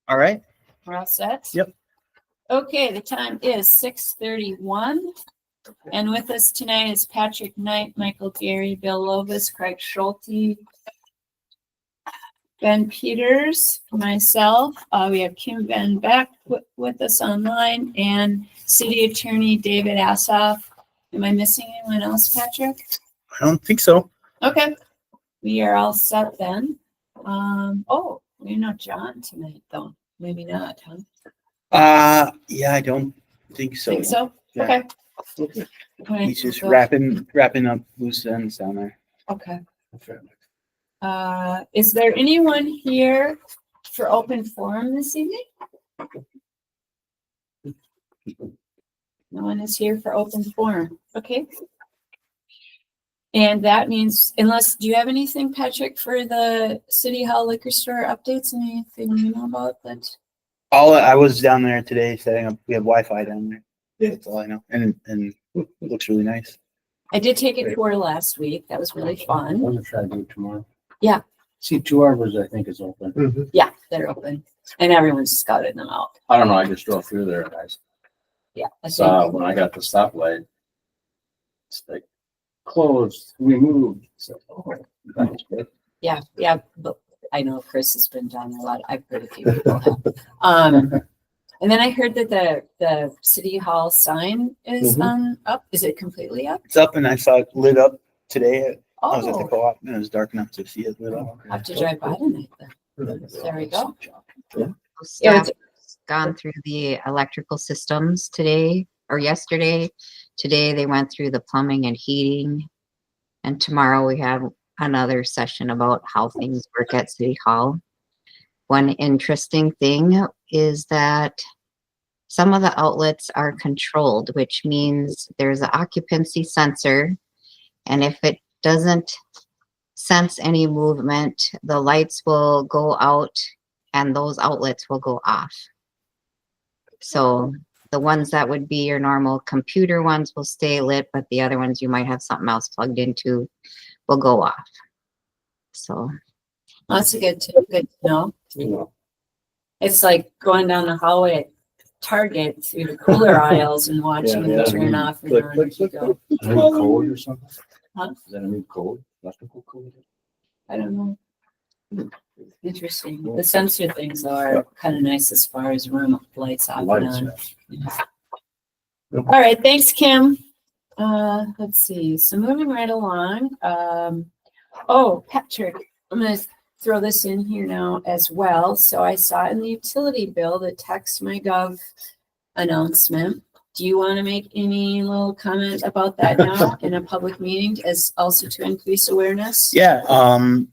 All right. We're all set? Yep. Okay, the time is 6:31. And with us tonight is Patrick Knight, Michael Gary, Bill Lovis, Craig Schulte, Ben Peters, myself. We have Kim Van Beck with us online, and City Attorney David Assoff. Am I missing anyone else, Patrick? I don't think so. Okay, we are all set then. Oh, we're not John tonight, though. Maybe not, huh? Yeah, I don't think so. Think so? Yeah. Okay. He's just wrapping up loose ends down there. Okay. Is there anyone here for open forum this evening? No one is here for open forum. Okay. And that means, do you have anything, Patrick, for the City Hall liquor store updates? Anything you know about that? I was down there today setting up. We have Wi-Fi down there. Yeah. That's all I know, and it looks really nice. I did take a tour last week. That was really fun. I'm gonna try to do it tomorrow. Yeah. See, 2 hours I think is open. Mm-hmm. Yeah, they're open, and everyone's scouted them out. I don't know. I just drove through there, guys. Yeah. So when I got the stoplight, it's like closed. We moved. So, that was good. Yeah, but I know Chris has been down there a lot. I've heard a few people have. And then I heard that the City Hall sign is up. Is it completely up? It's up, and I saw it lit up today. I was at the Oh, co-op, and it was dark enough to see it lit up. I have to drive by tonight then. There we go. Staff has gone through the electrical systems today or yesterday. Today they went through the plumbing and heating. And tomorrow we have another session about how things work at City Hall. One interesting thing is that some of the outlets are controlled, which means there's an occupancy sensor. And if it doesn't sense any movement, the lights will go out and those outlets will go off. So the ones that would be your normal computer ones will stay lit, but the other ones you might have something else plugged into will go off. So That's a good to know. It's like going down the hallway at Target through the cooler aisles and watching them turn off and on as you go. Is that a new code or something? Huh? Is that a new code? Electrical code? I don't know. Interesting. The sensor things are kind of nice as far as room lights off and on. Yeah. All right, thanks, Kim. Let's see. So moving right along. Oh, Patrick, I'm going to throw this in here now as well. So I saw in the utility bill the TextMyGov announcement. Do you want to make any little comment about that now in a public meeting as also to increase awareness? Yeah.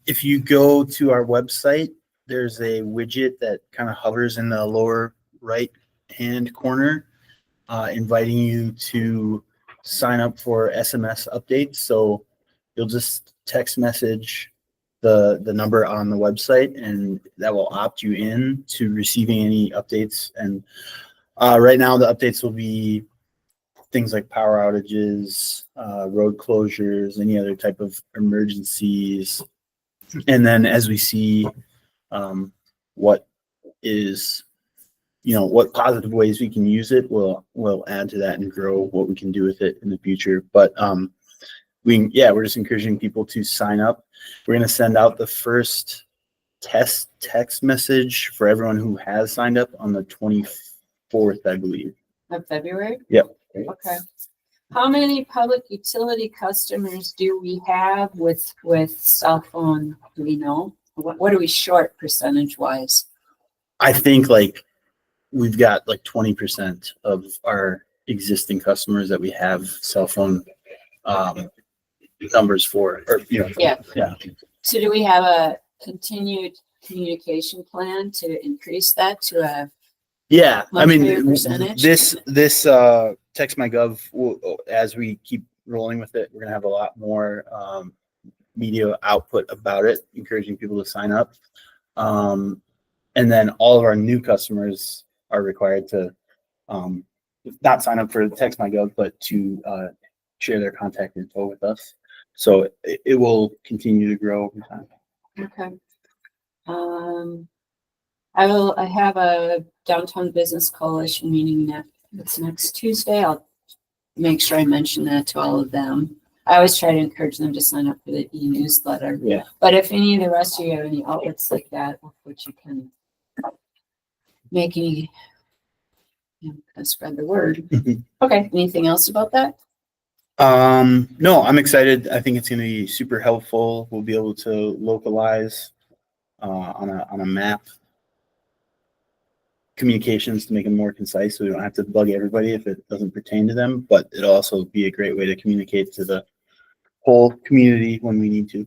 If you go to our website, there's a widget that kind of hovers in the lower right hand corner, inviting you to sign up for SMS updates. So you'll just text message the number on the website, and that will opt you in to receiving any updates. And right now the updates will be things like power outages, road closures, any other type of emergencies. And then as we see what is, what positive ways we can use it, we'll add to that and grow what we can do with it in the future. But we're just encouraging people to sign up. We're going to send out the first test text message for everyone who has signed up on the 24th, I believe. Of February? Yep. Okay. How many public utility customers do we have with cell phone? Do we know? What are we short percentage wise? I think we've got 20% of our existing customers that we have cell phone numbers for, Yeah. Yeah. So do we have a continued communication plan to increase that to a I mean, higher percentage? this TextMyGov, as we keep rolling with it, we're gonna have a lot more media output about it, encouraging people to sign up. And then all of our new customers are required to not sign up for TextMyGov, but to share their contact info with us. So it will continue to grow over time. Okay. I have a downtown business coalition meeting that's next Tuesday. I'll make sure I mention that to all of them. I always try to encourage them to sign up for the e-newsletter. Yeah. But if any of the rest of you have any outlets like that, which you can make any, spread the word. Okay, anything else about that? No, I'm excited. I think it's going to be super helpful. We'll be able to localize on a map communications to make them more concise, so we don't have to bug everybody if it doesn't pertain to them. But it'll also be a great way to communicate to the whole community when we need to.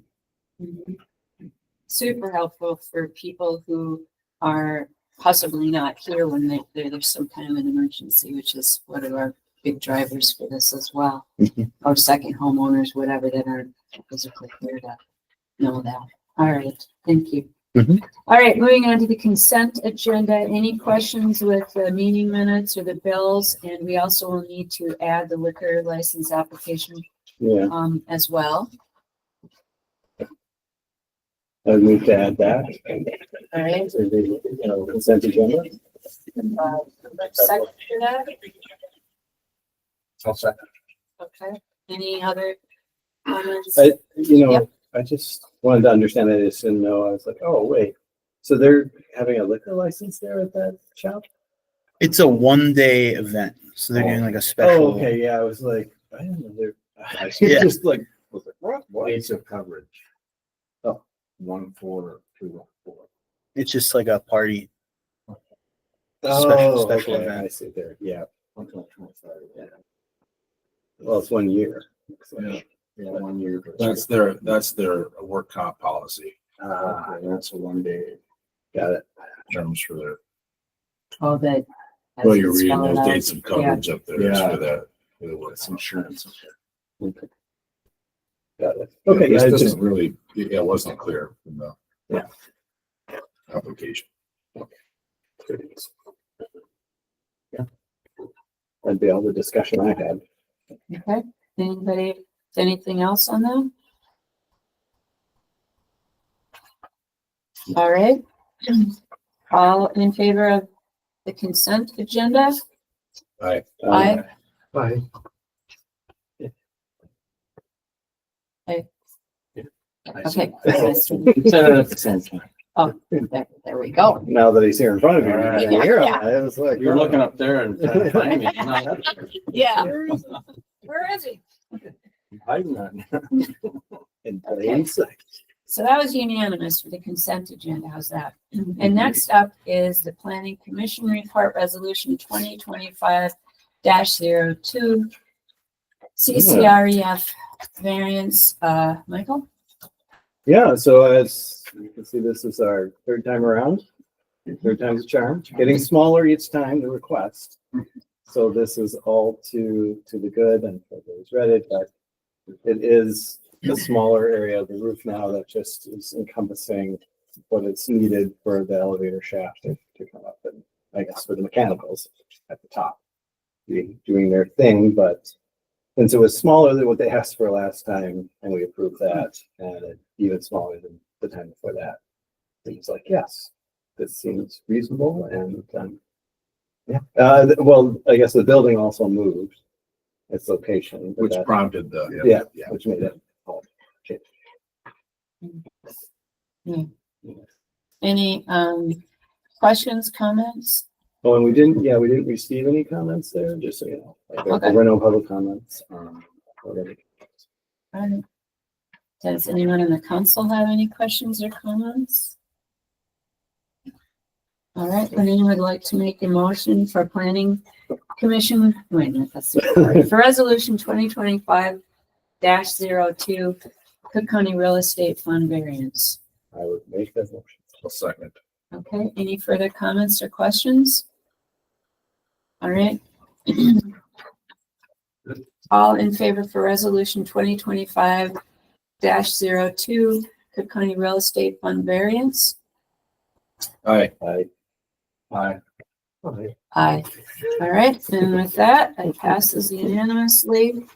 Super helpful for people who are possibly not here when there's some kind of an emergency, which is one of our big drivers for this as well. Or second homeowners, whatever, that aren't physically here to know that. All right, thank you. All right, moving on to the consent agenda. Any questions with the meeting minutes or the bills? And we also will need to add the liquor license application as well. I need to add that. All right. So the, consent agenda. Second for that? I'll second. Okay. Any other comments? I just wanted to understand. I just didn't know. I was like, oh, wait. So they're having a liquor license there at that shop? It's a 1-day event, so they're doing like a special. Oh, okay. Yeah, I was like, I didn't know they're. Yeah. Just like, was like, what? Dates of coverage. Oh. 1/4/2/4. It's just like a party. Oh, Special okay. event. I see there. Yeah. 1/25. Yeah. Well, it's 1 year. So, Yeah. yeah, 1 year. That's their work comp policy. That's a 1 day. Got it. Terms for their. Oh, that. Well, you're reading spell it those out. dates of coverage up there. It's Yeah. for the work. It's insurance. Okay. Got it. Okay. This I doesn't just, really, it wasn't clear from the. Yeah. Application. yeah. That'd be all the discussion I had. Okay. Anybody, anything else on that? All right. All in favor of the consent agenda? Aye. Aye. Bye. Okay. Oh, there we go. Now that he's here in front of you, All right. you can hear him. Yeah. I was like, You're looking up there and trying to find me. Yeah. Where is he? hiding on in plain sight. So that was unanimous for the consent agenda. How's that? And next up is the Planning Commission Report Resolution 2025-02 CCREF variance. Michael? Yeah, so as you can see, this is our third time around. Third time's a charm. Getting smaller each time, the request. So this is all to the good and for those read it, but it is a smaller area of the roof now that just is encompassing what is needed for the elevator shaft to come up, and I guess for the mechanicals at the top doing their thing. But since it was smaller than what they asked for last time, and we approved that, and even smaller than the time before that, it was like, yes, this seems reasonable. And well, I guess the building also moved its location, but Which that- prompted the. yeah, which made it all change. Any questions, comments? Oh, and we didn't receive any comments there, just so you know. Like, there were no public comments. Whatever. Does anyone in the council have any questions or comments? All right, would anyone like to make a motion for planning commission? Wait a minute, that's for resolution 2025-02 Cook County Real Estate Fund variance. I would make that motion. A second. Okay, any further comments or questions? All right. All in favor for resolution 2025-02 Cook County Real Estate Fund variance? Aye. Aye. Aye. Aye. All right, and with that, it passes unanimously.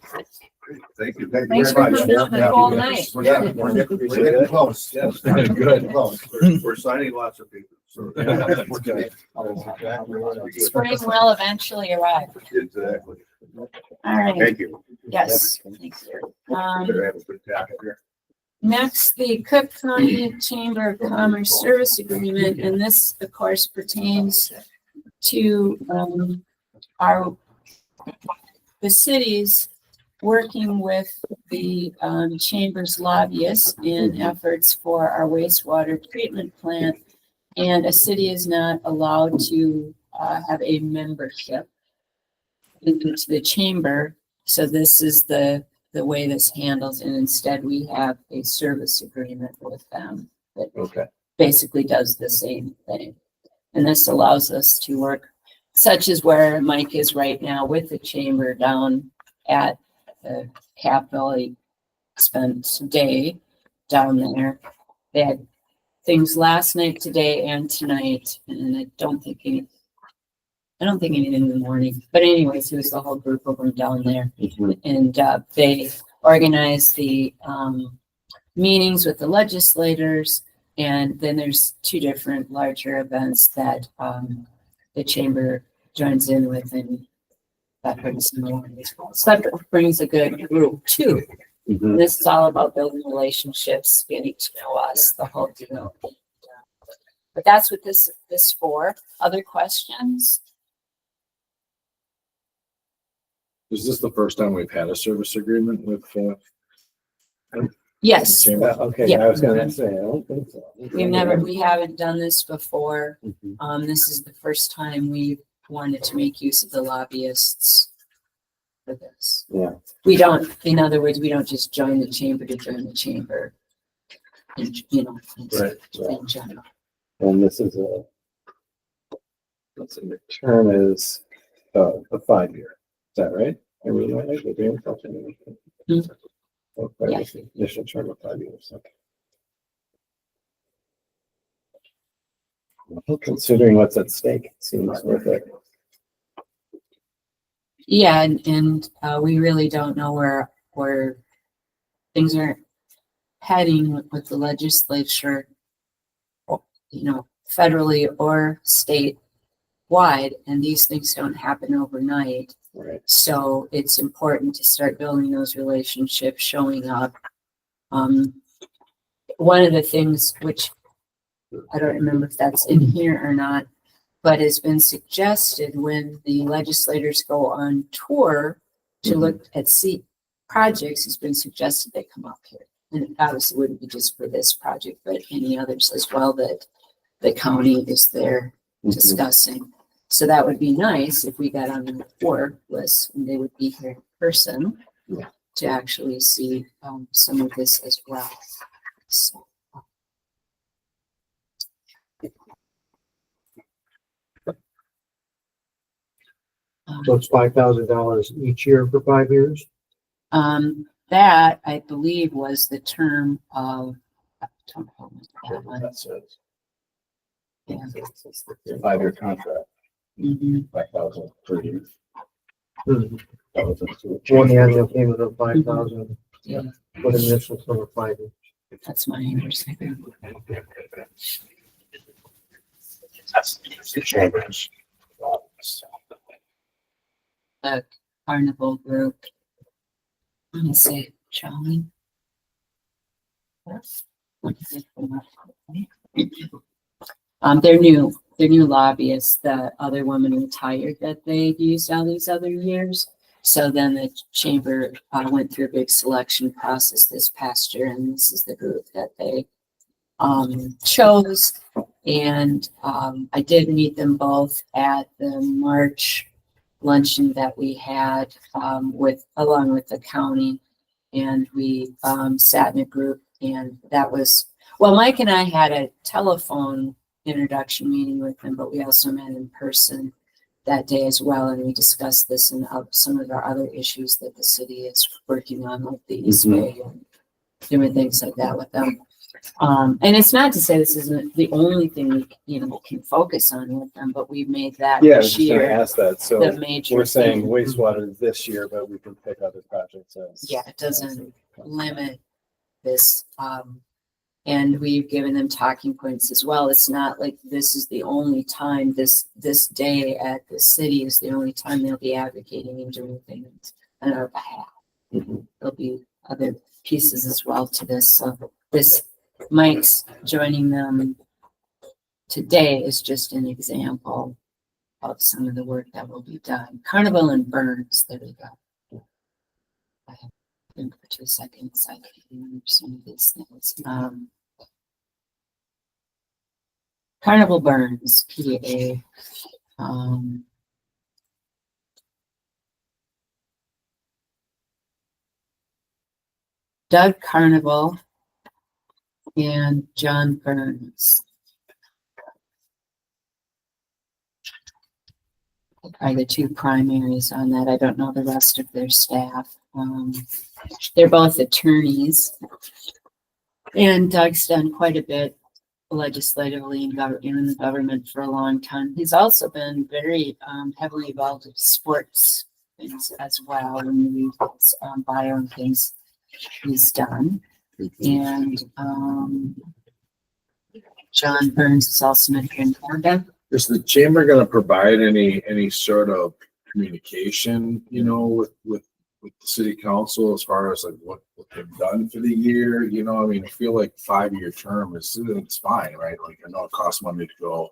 Thank you. Thank Thanks you for very much. coming out the whole night. We're getting close. Yes. Good. We're signing lots of people. So. Spring will eventually arrive. Exactly. All right, Thank you. yes. Thank you. Better have a good tap here. Next, the Cook County Chamber of Commerce Service Agreement, and this, of course, pertains to the cities working with the chamber's lobbyists in efforts for our wastewater treatment plant. And a city is not allowed to have a membership into the chamber. So this is the way this handles, and instead we have a service agreement with them that Okay. basically does the same thing. And this allows us to work, such as where Mike is right now with the chamber down at the Capitol. He spent a day down there. They had things last night, today, and tonight, and I don't think anything in the morning. But anyways, it was the whole group of them down there. And they organized the meetings with the legislators, and then there's two different larger events that the chamber joins in with, and that brings some more. So that brings a good group too. Mhm. This is all about building relationships, getting to know us, the whole deal. But that's what this for. Other questions? Is this the first time we've had a service agreement with, Yes, chamber? Okay, Yeah. I was gonna say, I don't think so. we haven't done this before. Mhm. This is the first time we wanted to make use of the lobbyists for this. Yeah. We don't, in other words, we don't just join the chamber to join the chamber. In Right. in general. And this is let's see, the term is a 5 year. Is that right? I really like it. Yeah. Initial term of 5 years. Okay. Well, considering what's at stake, it seems worth it. Yeah, and we really don't know where things are heading with the legislature, federally or state-wide, and these things don't happen overnight. Right. So it's important to start building those relationships, showing up. One of the things which I don't remember if that's in here or not, but has been suggested when the legislators go on tour to look at projects, it's been suggested they come up here. And it obviously wouldn't be just for this project, but any others as well that the county is there discussing. So that would be nice if we got on the tour list and they would be here in person to actually see some of this as well. So, So it's $5,000 each year for 5 years? that I believe was the term of, don't hold me to that one. That's it. Yeah. 5-year contract, Mhm. 5,000 per year. Hmm. That was it. One annual payment of 5,000 Yeah, for the initial sum of 5 years. that's my understanding. That's the chambers. The carnival group. Let me see, John. They're new lobbyists. The other woman retired that they've used all these other years. So then the chamber went through a big selection process this past year, and this is the group that they chose. And I did meet them both at the March luncheon that we had along with the county, and we sat in a group, and that was, well, Mike and I had a telephone introduction meeting with them, but we also met in person that day as well, and we discussed this and some of our other issues that the city is working on, like the East Bay and different things like that with them. And it's not to say this isn't the only thing we can focus on with them, but we've made that Yeah, I was this just gonna year ask that. So the major we're saying thing. wastewater this year, but we can pick other projects. budget says. Yeah, it doesn't limit this. And we've given them talking points as well. It's not like this is the only time, this day at the city is the only time they'll be advocating and doing things on our behalf. Mhm. There'll be other pieces as well to this. So this Mike's joining them today is just an example of some of the work that will be done. Carnival and Burns, there we go. I have to think for 2 seconds. I can't remember some of these things. Carnival Burns, PA. Doug Carnival and John Burns are the two primaries on that. I don't know the rest of their staff. They're both attorneys, and Doug's done quite a bit legislatively in the government for a long time. He's also been very heavily involved in sports things as well, and we bio and things he's done. And John Burns is also an attorney. Is the chamber gonna provide any sort of communication, you know, with the city council as far as like what they've done for the year? You know, I mean, I feel like 5-year term it's fine, right? Like I know it costs money to go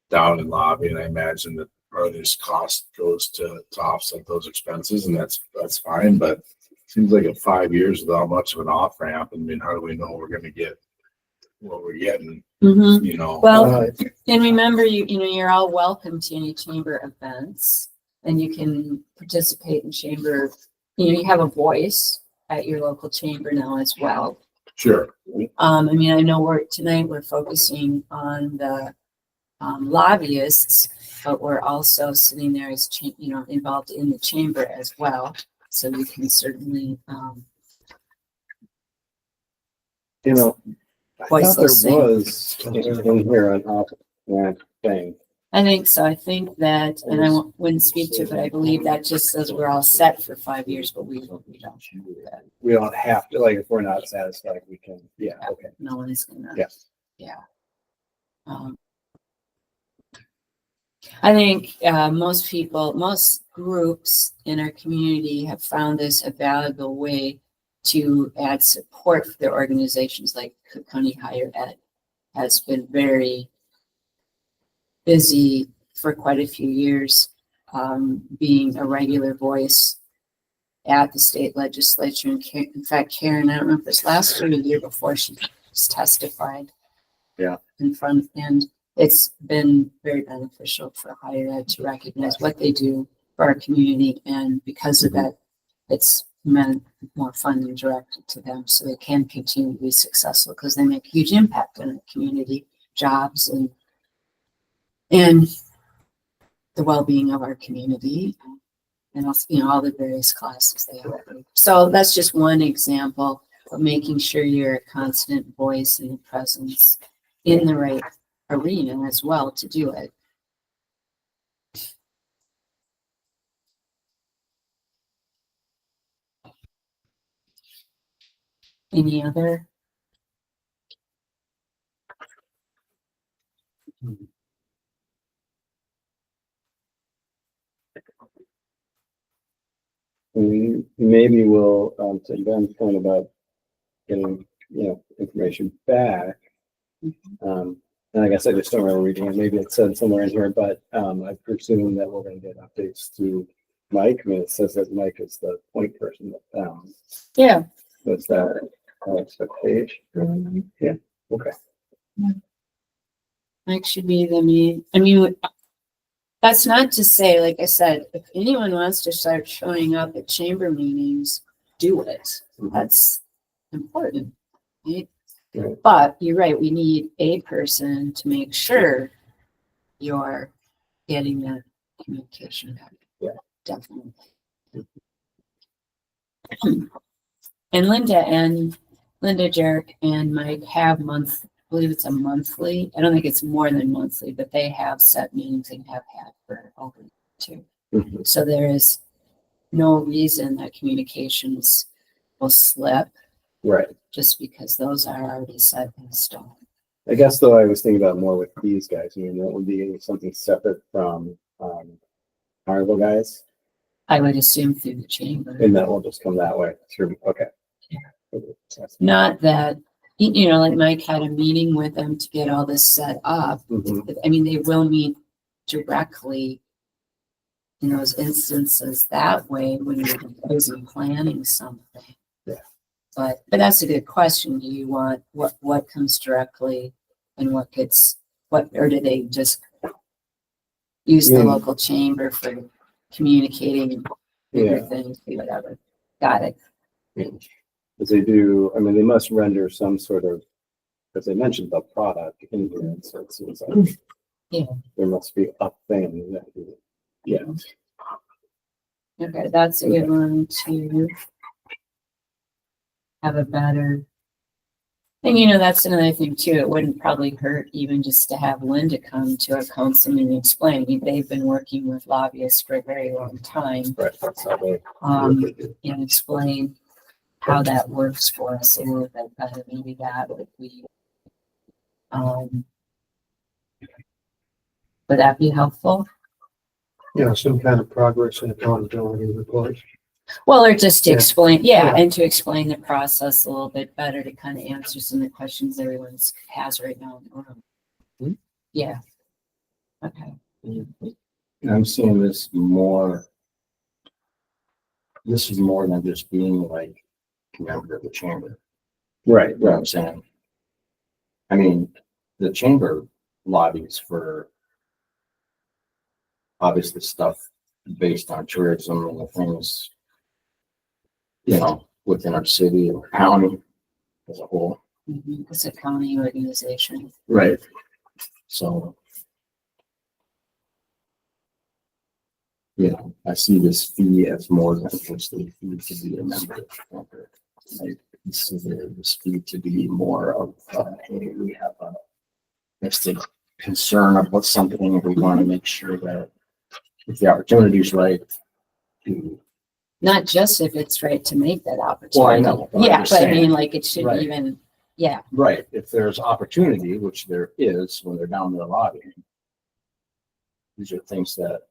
down and lobby, and I imagine that part of this cost goes to offset those expenses, and that's fine. But it seems like in 5 years without much of an off ramp, I mean, how do we know we're gonna get what we're getting? Mm-hmm. You know, Well, and remember, you know, you're all welcome to any chamber events, and you can participate in chamber. You know, you have a voice at your local chamber now as well. sure. I mean, I know tonight we're focusing on the lobbyists, but we're also sitting there as involved in the chamber as well. So you can certainly You know, I Voice thought there listening. was in here an off ramp thing. I think so. I think that, and I wouldn't speak to it, but I believe that just says we're all set for 5 years, but we don't do that. We don't have to, like, if we're not satisfied, we can, yeah, okay. No one is gonna. Yeah. Yeah. I think most groups in our community have found this a valuable way to add support for their organizations. Like Cook County Higher Ed has been very busy for quite a few years, being a regular voice at the state legislature. And in fact, Karen, I don't know if it was last year or the year before, she just testified. Yeah. In front, and it's been very beneficial for higher ed to recognize what they do for our community, and because of that, it's meant more funding directed to them so they can continue to be successful because they make a huge impact on the community, jobs, and the well-being of our community, and also, you know, all the various classes they have. So that's just one example of making sure you're a constant voice and a presence in the right arena as well to do it. Any other? Maybe we'll, to Ben's point about getting, information back. And I guess I just don't remember reading it. Maybe it said somewhere in here, but I presume that we're going to get updates to Mike. I mean, it says that Mike is the point person that Yeah. was that our expectation. Yeah. Okay. Mike should be the main. I mean, that's not to say, like I said, if anyone wants to start showing up at chamber meetings, do it. That's important. Right? Right. But you're right, we need a person to make sure you're getting that communication back. Yeah. Definitely. And Linda, Jarek, and Mike have I believe it's a monthly. I don't think it's more than monthly, but they have set meetings and have had for over 2. Mhm. So there is no reason that communications will slip Right. just because those are already set in stone. I guess though I was thinking about more with these guys. I mean, that would be something separate from Carnival guys, I would assume through the chamber. and that will just come that way through. Okay. Not that, you know, like Mike had a meeting with them to get all this set up. Mhm. I mean, they will meet directly in those instances that way when you're busy planning something. Yeah. But that's a good question. Do you want what comes directly and what gets what, or do they just use the Yeah. local chamber for communicating bigger Yeah. things, whatever? Got it. Because they do, I mean, they must render some sort of, because they mentioned the product in here, and so it seems like Yeah. there must be a thing that, yeah. Okay, that's a good one to have a better. And you know, that's another thing too. It wouldn't probably hurt even just to have Linda come to a council meeting and explain. I mean, they've been working with lobbyists for a very long time. Right, that's how they. And explain how that works for us a little bit better. Maybe that would be, would that be helpful? Yeah, some kind of progress and accountability report. Well, or just to Yeah. explain, yeah, Yeah. and to explain the process a little bit better to kind of answer some of the questions everyone's has right now in the room. Hmm. Yeah. Okay. I'm seeing this more. This is more than just being like a member of the chamber. Right, You know what I'm saying? I mean, the chamber lobbies for obviously stuff based on tourism and the things, you know, within our city or county as a whole. It's a county organization. Right. So, you know, I see this fee as more than just the fee to be a member of the chamber. I consider this fee to be more of, hey, we have a just a concern about something. We want to make sure that if the opportunity is right to, Not just if it's right to make that opportunity. well, I know. I'm Yeah, just but I saying, mean, like, it should Right. even, yeah, right, if there's opportunity, which there is when they're down there lobbying, these are things that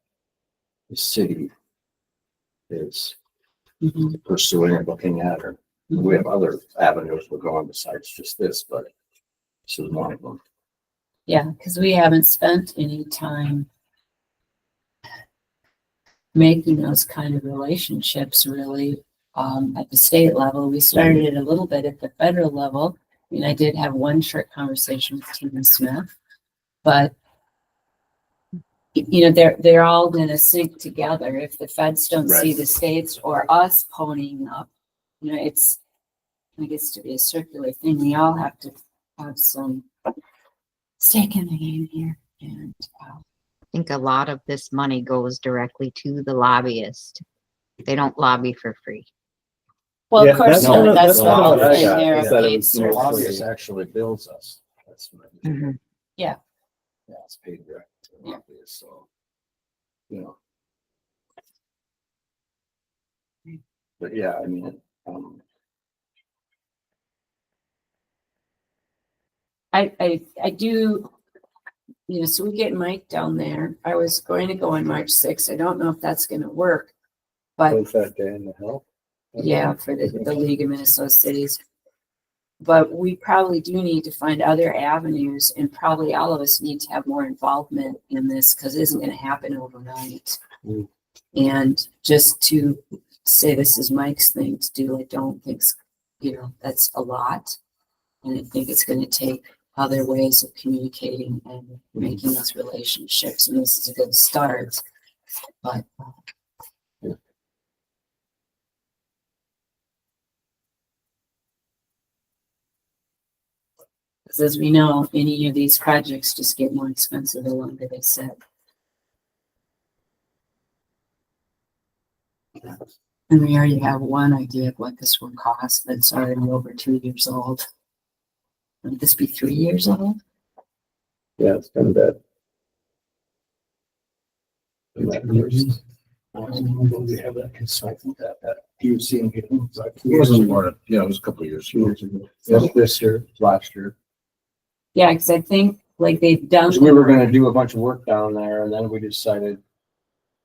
the city is mhm, pursuing or looking at, or we have other avenues we're going besides just this, but this is one of them. yeah, because we haven't spent any time making those kind of relationships really, at the state level. We started it a little bit at the federal level. I mean, I did have one short conversation with Tina Smith, but you know, they're all gonna sync together. If the feds don't see Right. the states or us ponying up, you know, it gets to be a circular thing. We all have to have some stake in the game here. And I think a lot of this money goes directly to the lobbyist. They don't lobby for free. well, Yeah, of course, that's not. kind of- That's that's what kind of all what I in got, there. is that it paid was The services. lobbyist actually bills us. That's what I mean. Yeah. Yeah, it's paid direct to the Yeah. lobbyist, so, you know. But yeah, I mean, I do, you know, so we get Mike down there. I was going to go on March 6th. I don't know if that's gonna work. But Was that day in the hill? yeah, for the League of Minnesota Cities. But we probably do need to find other avenues, and probably all of us need to have more involvement in this because it isn't gonna happen overnight. Mm. And just to say this is Mike's thing to do, I don't think, you know, that's a lot. And I think it's gonna take other ways of communicating and making those relationships, and this is a good start. But because as we know, any of these projects just get more expensive the longer they sit. And we already have one idea of what this will cost that's already over 2 years old. Would this be 3 years old? Yeah, it's kind of bad. And that first We have that consultant that you see him getting. It wasn't more than, yeah, it was a couple of years ago. This year, last year. Yeah, because I think like they've done. 'Cause we were gonna do a bunch of work down there and then we decided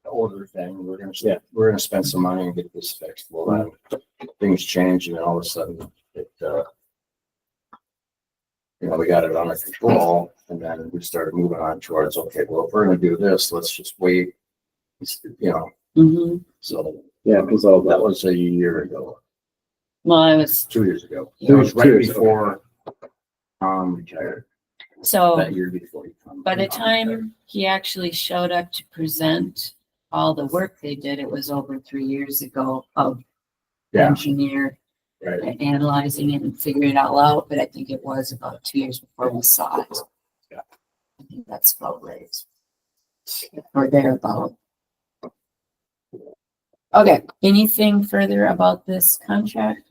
the order thing, we're gonna spend some money and get this fixed. Well, then things change and then all of a sudden it, we got it under control and then we started moving on towards, okay, well, if we're gonna do this, let's just wait. Mhm. So Yeah, because all that that was a year ago, Well, I was, 2 years ago. It was right before Tom retired, so that year before. by the time he actually showed up to present all the work they did, it was over 3 years ago of Yeah, engineer right. analyzing it and figuring it all out, but I think it was about 2 years before we saw it. Yeah. I think that's about right. Or thereabout. Okay, anything further about this contract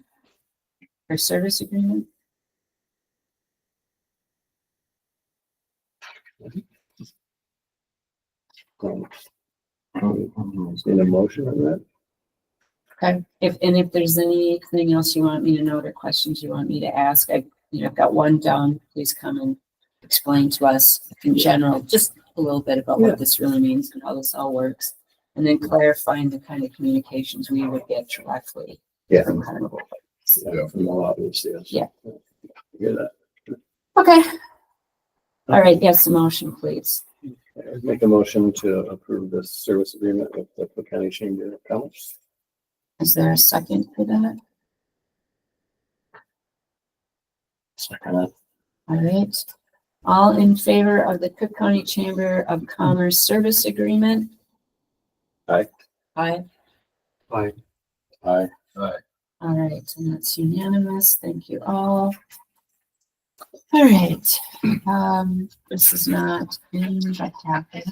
or service agreement? in a motion on that. Okay, if there's anything else you want me to note or questions you want me to ask, I've got one down. Please come and explain to us in general, just a little bit about Yeah. what this really means and how this all works. And then clarifying the kind of communications we would get directly. Yeah. from Carnival. Yeah, from the lobbyists, yes. Yeah. Hear that. Okay. All right, yes, a motion, please. Make a motion to approve this service agreement with the Cook County Chamber of Commerce. Is there a second for that? Second it. All right. All in favor of the Cook County Chamber of Commerce Service Agreement? Aye. Aye. Fine. Aye. All right, and that's unanimous. Thank you all. All right, this is not in the packet.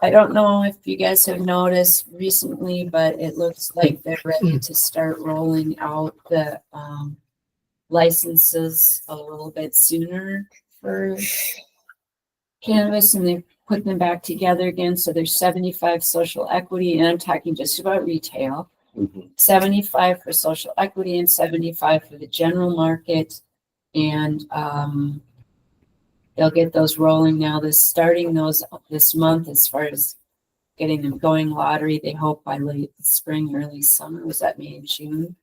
I don't know if you guys have noticed recently, but it looks like they're ready to start rolling out the licenses a little bit sooner for cannabis, and they put them back together again. So there's 75 social equity, and I'm talking just about retail, 75 for social equity and 75 for the general market. And they'll get those rolling now, starting those this month as far as getting them going. Lottery, they hope by late spring, early summer. Was that May and June?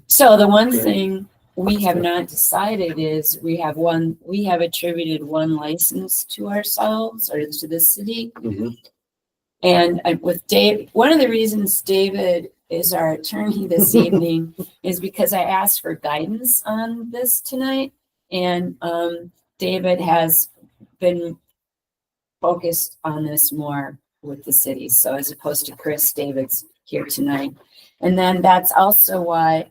So the one thing we have not decided is we have attributed one license to ourselves or to the city. And with Dave, one of the reasons David is our attorney this evening is because I asked for guidance on this tonight. And David has been focused on this more with the city. So as opposed to Chris, David's here tonight. And then that's also why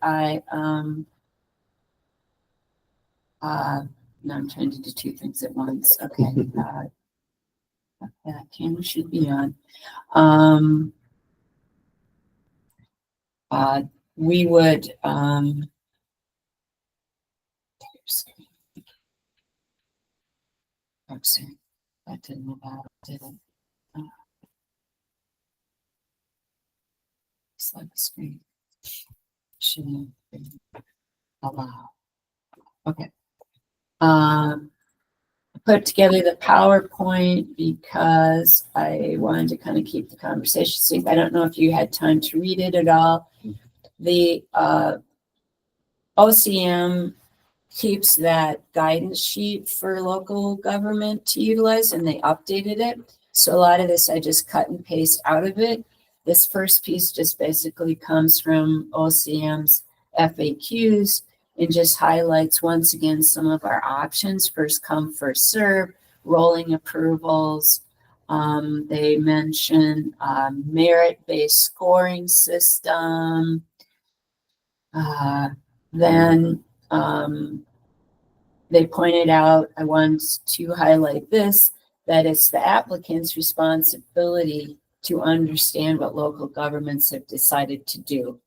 no, I'm trying to do two things at once. Okay. That camera should be on. We would, oops, that didn't move out, did it? Slide the screen. Shouldn't allow. Okay. I put together the PowerPoint because I wanted to kind of keep the conversation safe. I don't know if you had time to read it at all. The OCM keeps that guidance sheet for local government to utilize, and they updated it. So a lot of this I just cut and paste out of it. This first piece just basically comes from OCM's FAQs and just highlights once again some of our options: first come, first serve, rolling approvals. They mention merit-based scoring system. Then they pointed out, I want to highlight this, that it's the applicant's responsibility to understand what local governments have decided to do.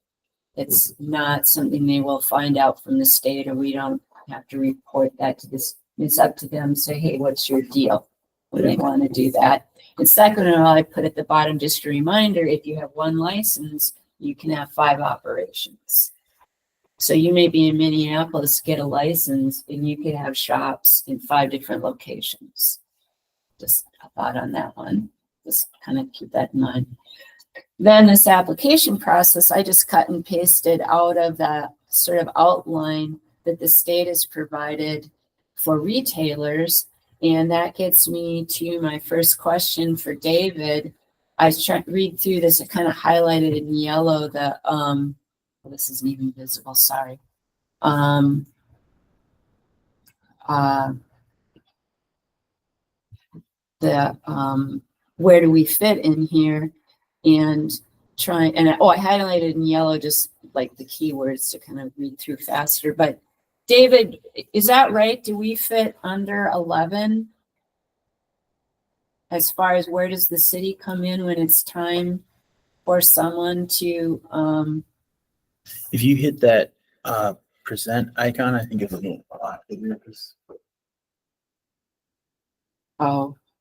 It's not something they will find out from the state, or we don't have to report that to this. It's up to them. Say, hey, what's your deal when they want to do that? And second of all, I put at the bottom just a reminder: if you have one license, you can have 5 operations. So you may be in Minneapolis, get a license, and you could have shops in 5 different locations. Just a thought on that one. Just kind of keep that in mind. Then this application process, I just cut and pasted out of the sort of outline that the state has provided for retailers. And that gets me to my first question for David. I was trying to read through this. I kind of highlighted in yellow the, well, this isn't even visible, sorry. Where do we fit in here? And I highlighted in yellow just like the keywords to kind of read through faster. But David, is that right? Do we fit under 11? As far as where does the city come in when it's time for someone to, If you hit that present icon, I think it'll be a lot bigger.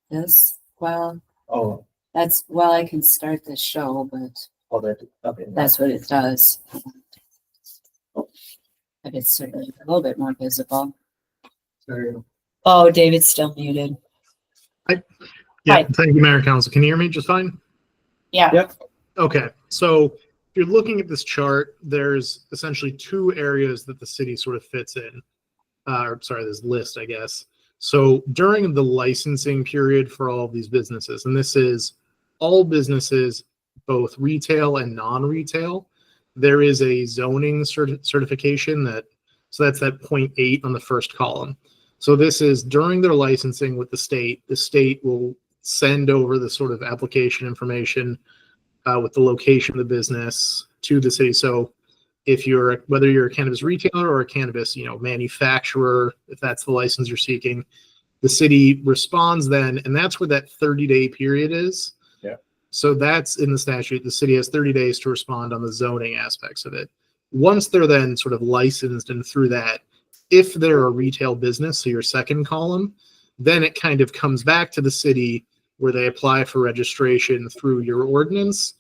this, well, Oh, I can start the show, but okay. that's what it does. But it's certainly a little bit more visible. Oh, David's still muted. Yeah, Hi. thank you, Mayor and Council. Can you hear me just fine? Yeah. Yep. Okay, so if you're looking at this chart, there's essentially 2 areas that the city sort of fits in. This list, I guess. So during the licensing period for all of these businesses, and this is all businesses, both retail and non-retail, there is a zoning certification so that's that 0.8 on the first column. So this is during their licensing with the state will send over the sort of application information with the location of the business to the city. So whether you're a cannabis retailer or a cannabis, manufacturer, if that's the license you're seeking, the city responds then, and that's where that 30-day period is. Yeah. So that's in the statute. The city has 30 days to respond on the zoning aspects of it. Once they're then sort of licensed and through that, if they're a retail business, so your second column, then it kind of comes back to the city where they apply for registration through your ordinance.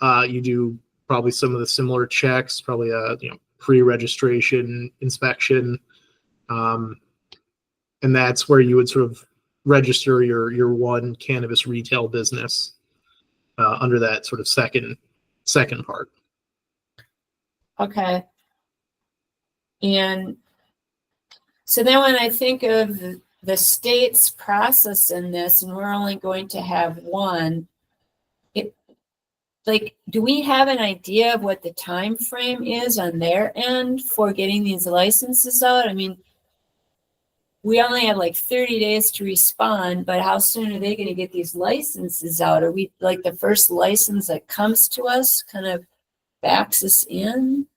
You do probably some of the similar checks, probably a pre-registration inspection, and that's where you would sort of register your one cannabis retail business under that sort of second part. Okay. And so then when I think of the state's process in this, and we're only going to have one, do we have an idea of what the time frame is on their end for getting these licenses out? I mean, we only have like 30 days to respond, but how soon are they going to get these licenses out? Are we like the first license that comes to us kind of backs us in?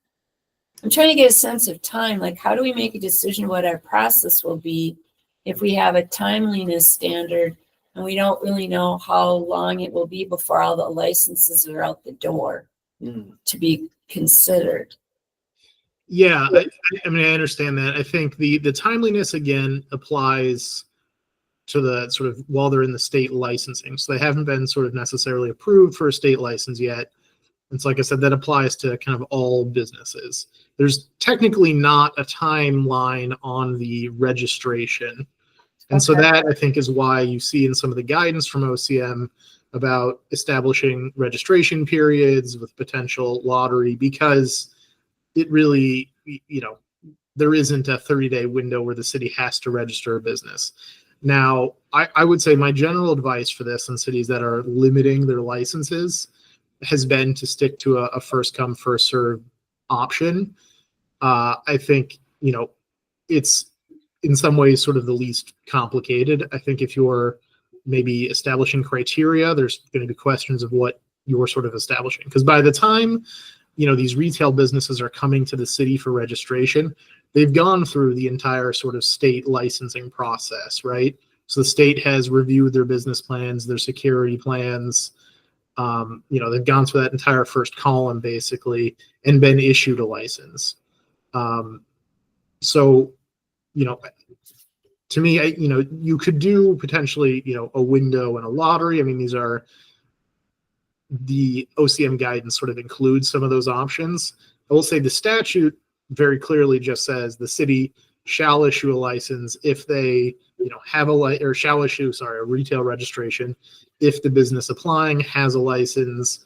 I'm trying to get a sense of time. Like, how do we make a decision what our process will be if we have a timeliness standard and we don't really know how long it will be before all the licenses are out the door to be considered? Yeah, I mean, I understand that. I think the timeliness, again, applies to the sort of while they're in the state licensing. So they haven't been sort of necessarily approved for a state license yet. And so, like I said, that applies to kind of all businesses. There's technically not a timeline on the registration. And so that, I think, is why you see in some of the guidance from OCM about establishing registration periods with potential lottery, because it really, there isn't a 30-day window where the city has to register a business. Now, I would say my general advice for this in cities that are limiting their licenses has been to stick to a first come, first serve option. I think, it's in some ways sort of the least complicated. I think if you're maybe establishing criteria, there's going to be questions of what you're sort of establishing. Because by the time, these retail businesses are coming to the city for registration, they've gone through the entire sort of state licensing process, right? So the state has reviewed their business plans, their security plans. They've gone through that entire first column basically and been issued a license. So you know, to me, you could do potentially, a window and a lottery. I mean, these are the OCM guidance sort of includes some of those options. I will say the statute very clearly just says the city shall issue a license if they, have or shall issue, a retail registration if the business applying has a license,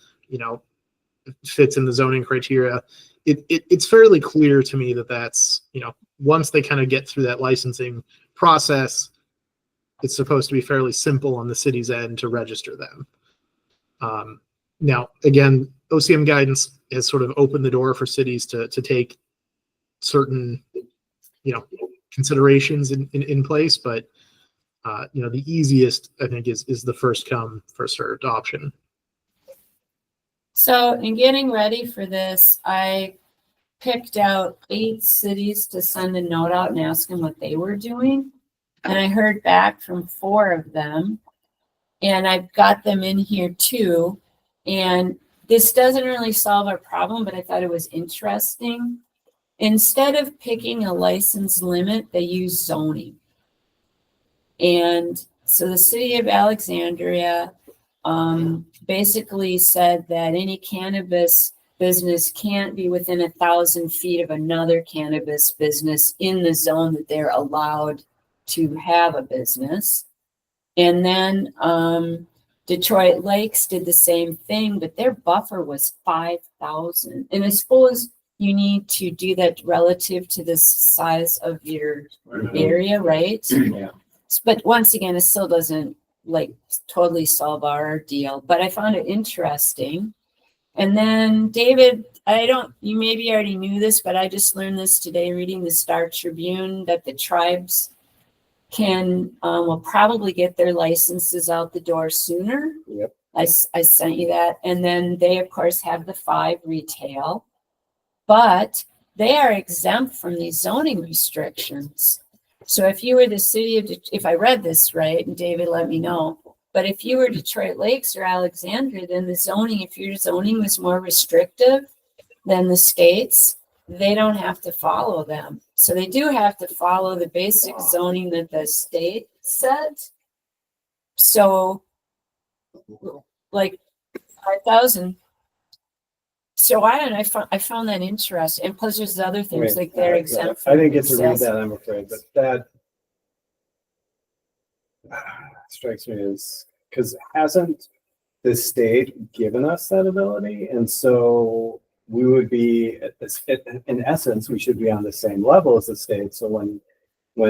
fits in the zoning criteria. It's fairly clear to me that that's, once they kind of get through that licensing process, it's supposed to be fairly simple on the city's end to register them. Now, again, OCM guidance has sort of opened the door for cities to take certain, considerations in place, but the easiest, I think, is the first come, first served option. So in getting ready for this, I picked out 8 cities to send a note out and ask them what they were doing. And I heard back from 4 of them. And I've got them in here too. And this doesn't really solve our problem, but I thought it was interesting. Instead of picking a license limit, they use zoning. And so the city of Alexandria basically said that any cannabis business can't be within 1,000 feet of another cannabis business in the zone that they're allowed to have a business. And then Detroit Lakes did the same thing, but their buffer was 5,000. And I suppose you need to do that relative to the size of your area, right? Yeah. But once again, it still doesn't totally solve our deal. But I found it interesting. And then David, you maybe already knew this, but I just learned this today reading the Star Tribune that the tribes will probably get their licenses out the door sooner. Yep. I sent you that. And then they, of course, have the 5 retail, but they are exempt from these zoning restrictions. So if you were the city of, if I read this right, and David let me know, but if you were Detroit Lakes or Alexandria, then the zoning, if your zoning was more restrictive than the state's, they don't have to follow them. So they do have to follow the basic zoning that the state says. So 5,000. So I found that interesting. And plus there's other things like they're exempt. I didn't get to read that, I'm afraid, but that strikes me as, because hasn't the state given us that ability? And so we would be, in essence, we should be on the same level as the state. So when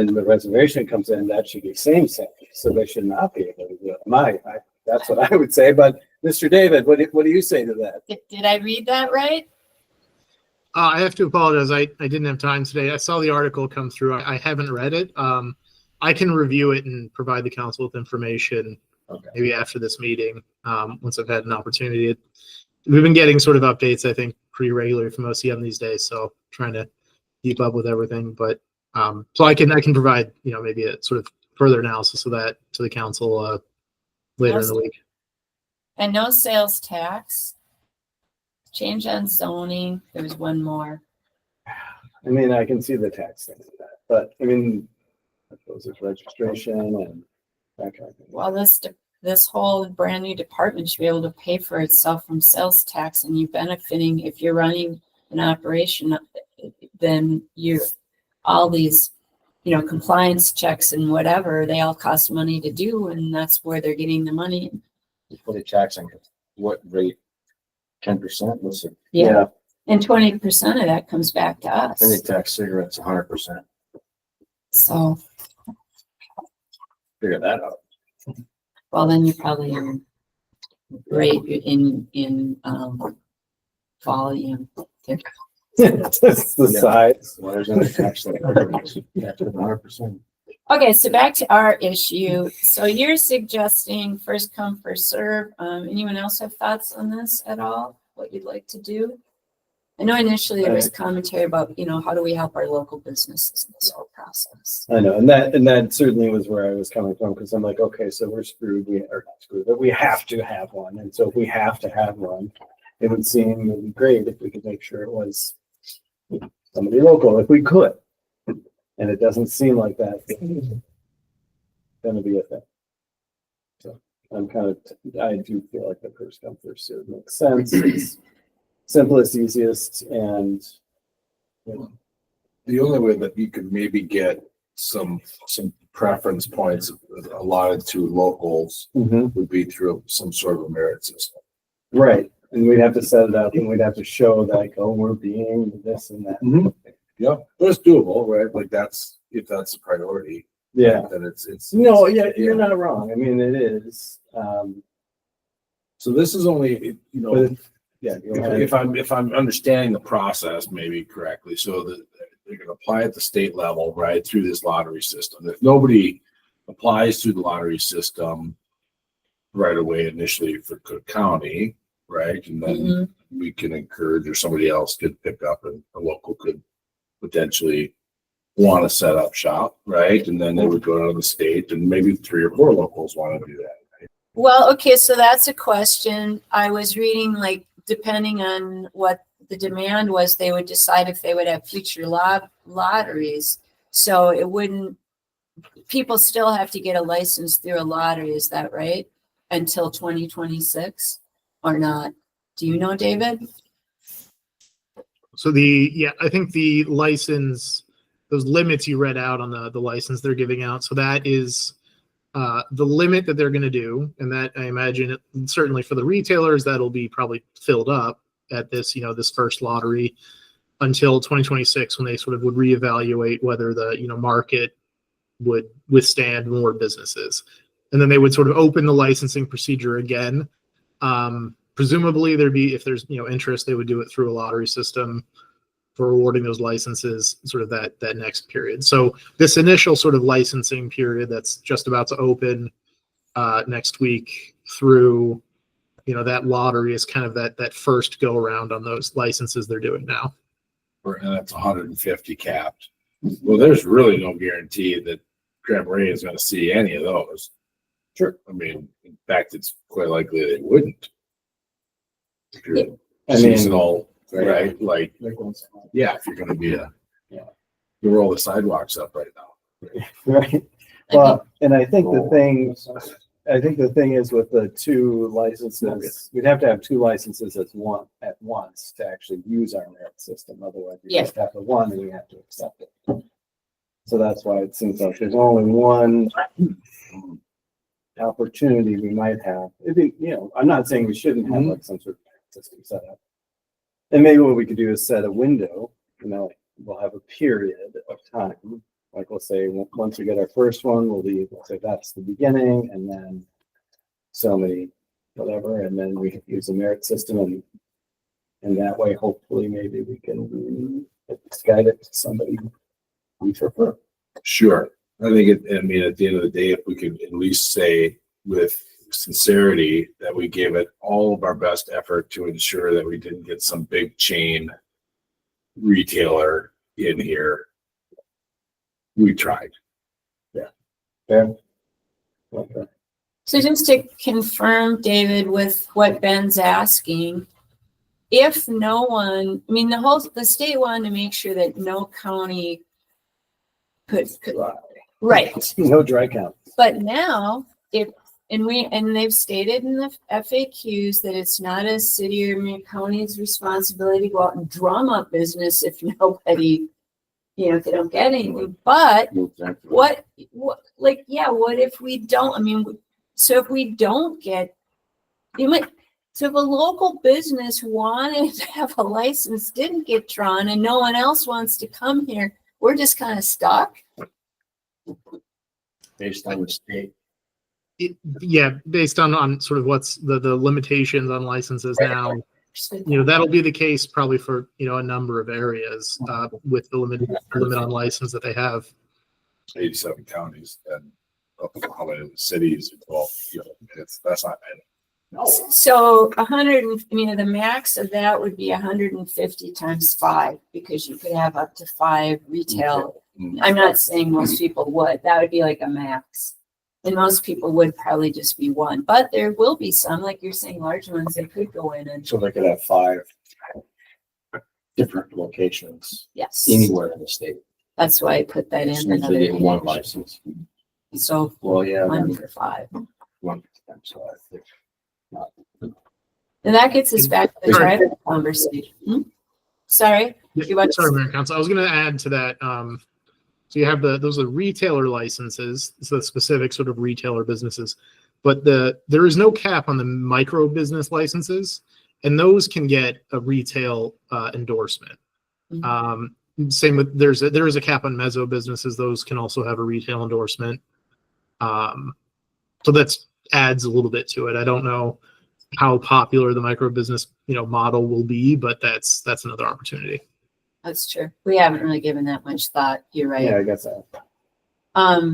the reservation comes in, that should be same. So they should not be able to do it. That's what I would say. But Mr. David, what do you say to that? Did I read that right? I have to apologize. I didn't have time today. I saw the article come through. I haven't read it. I can review it and provide the council with information maybe after this meeting, once I've had an opportunity. We've been getting sort of updates, I think, pretty regularly from OCM these days. So trying to keep up with everything. But so I can provide, maybe a sort of further analysis of that to the council later in the week. And no sales tax. Change on zoning. There was one more. I mean, I can see the tax thing of that, but I mean, I suppose there's registration and that kind of thing. Well, this whole brand new department should be able to pay for itself from sales tax, and you benefiting if you're running an operation, then all these, compliance checks and whatever, they all cost money to do, and that's where they're getting the money. What are they taxing? What rate? 10%? What's it? Yeah. And 20% of that comes back to us. And they tax cigarettes 100%. So, Figure that out. well, then you probably are great in volume. That's the size. Why isn't it taxed like 100%? Okay, so back to our issue. So you're suggesting first come, first serve. Anyone else have thoughts on this at all? What you'd like to do? I know initially there was commentary about, how do we help our local businesses in this whole process? I know, and that certainly was where I was coming from, because I'm like, okay, so we're screwed. Or not screwed, but we have to have one. And so if we have to have one, it would seem great if we could make sure it was somebody local, if we could. And it doesn't seem like that's gonna be a thing. So I'm I do feel like the first come, first served makes sense. It's simplest, easiest, and you know, The only way that you could maybe get some preference points allotted to locals would be through some sort of a merit system. right. And we'd have to set it up and we'd have to show like, oh, we're being this and that. Yeah, but it's doable, right? Like that's, if that's a priority, Yeah. then it's. No, yeah, you're not wrong. I mean, it is. So this is only, you know, But yeah, go ahead. if I'm understanding the process maybe correctly, so that they're gonna apply at the state level, right, through this lottery system. If nobody applies through the lottery system right away initially for Cook County, right, and then we can encourage, or somebody else could pick up, and a local could potentially want to set up shop, right, and then they would go to the state, and maybe 3 or 4 locals want to do that. Well, okay, so that's a question. I was reading, like, depending on what the demand was, they would decide if they would have future lotteries. So it wouldn't, people still have to get a license through a lottery, is that right? Until 2026 or not? Do you know, David? So I think the license, those limits you read out on the license they're giving out. So that is the limit that they're going to do. And that I imagine certainly for the retailers, that'll be probably filled up at this, this first lottery until 2026, when they sort of would reevaluate whether the, market would withstand more businesses. And then they would sort of open the licensing procedure again. Presumably if there's, interest, they would do it through a lottery system for awarding those licenses, sort of that next period. So this initial sort of licensing period that's just about to open next week through, that lottery is kind of that first go around on those licenses they're doing now. And that's 150 capped. Well, there's really no guarantee that Marais is going to see any of those. Sure. I mean, in fact, it's quite likely they wouldn't. If you're I mean, seasonal, right? Like, yeah, if you're going to be you roll the sidewalks up right now. right. Well, and I think the thing is with the 2 licenses, we'd have to have 2 licenses at once to actually use our merit system. Otherwise, we just have the one and we have to accept it. So that's why it seems like there's only one opportunity we might have. I'm not saying we shouldn't have like some sort of system set up. And maybe what we could do is set a window, we'll have a period of time. Like we'll say, once we get our first one, we'll say that's the beginning, and then so many, whatever, and then we can use the merit system, and that way, hopefully, maybe we can guide it to somebody we prefer. Sure. I think at the end of the day, if we could at least say with sincerity that we gave it all of our best effort to ensure that we didn't get some big chain retailer in here. We tried. Yeah. Okay. So just to confirm, David, with what Ben's asking, if no one, the state wanted to make sure that no county could right. No dry count. But now, and they've stated in the FAQs that it's not a city or county's responsibility to go out and drum up business if nobody, if they don't get anything. But what if we don't? So if we don't get, so if a local business wanted to have a license, didn't get drawn, and no one else wants to come here, we're just kind of stuck. Based on the state. Based on sort of what's the limitations on licenses now, that'll be the case probably for, a number of areas with the limit on license that they have. 87 counties and up to how many cities. Well, that's not many. So 100, the max of that would be 150 times 5, because you could have up to 5 retail. I'm not saying most people would. That would be like a max. And most people would probably just be 1. But there will be some, like you're saying, large ones that could go in and. So they could have 5 different locations Yes. anywhere in the state. That's why I put that in Usually another get one page. license. So Well, yeah, one then for 5. one, so I think not. And that gets us back to the Sorry. tribal conversation. Sorry. You want to Sorry, say- Mayor and Council. I was going to add to that. So you have those are retailer licenses, so the specific sort of retailer businesses, but there is no cap on the micro business licenses, and those can get a retail endorsement. Same with there is a cap on mezzo businesses; those can also have a retail endorsement. So that adds a little bit to it. I don't know how popular the micro business model will be, but that's another opportunity. That's true. We haven't really given that much thought. You're right. Yeah, I guess I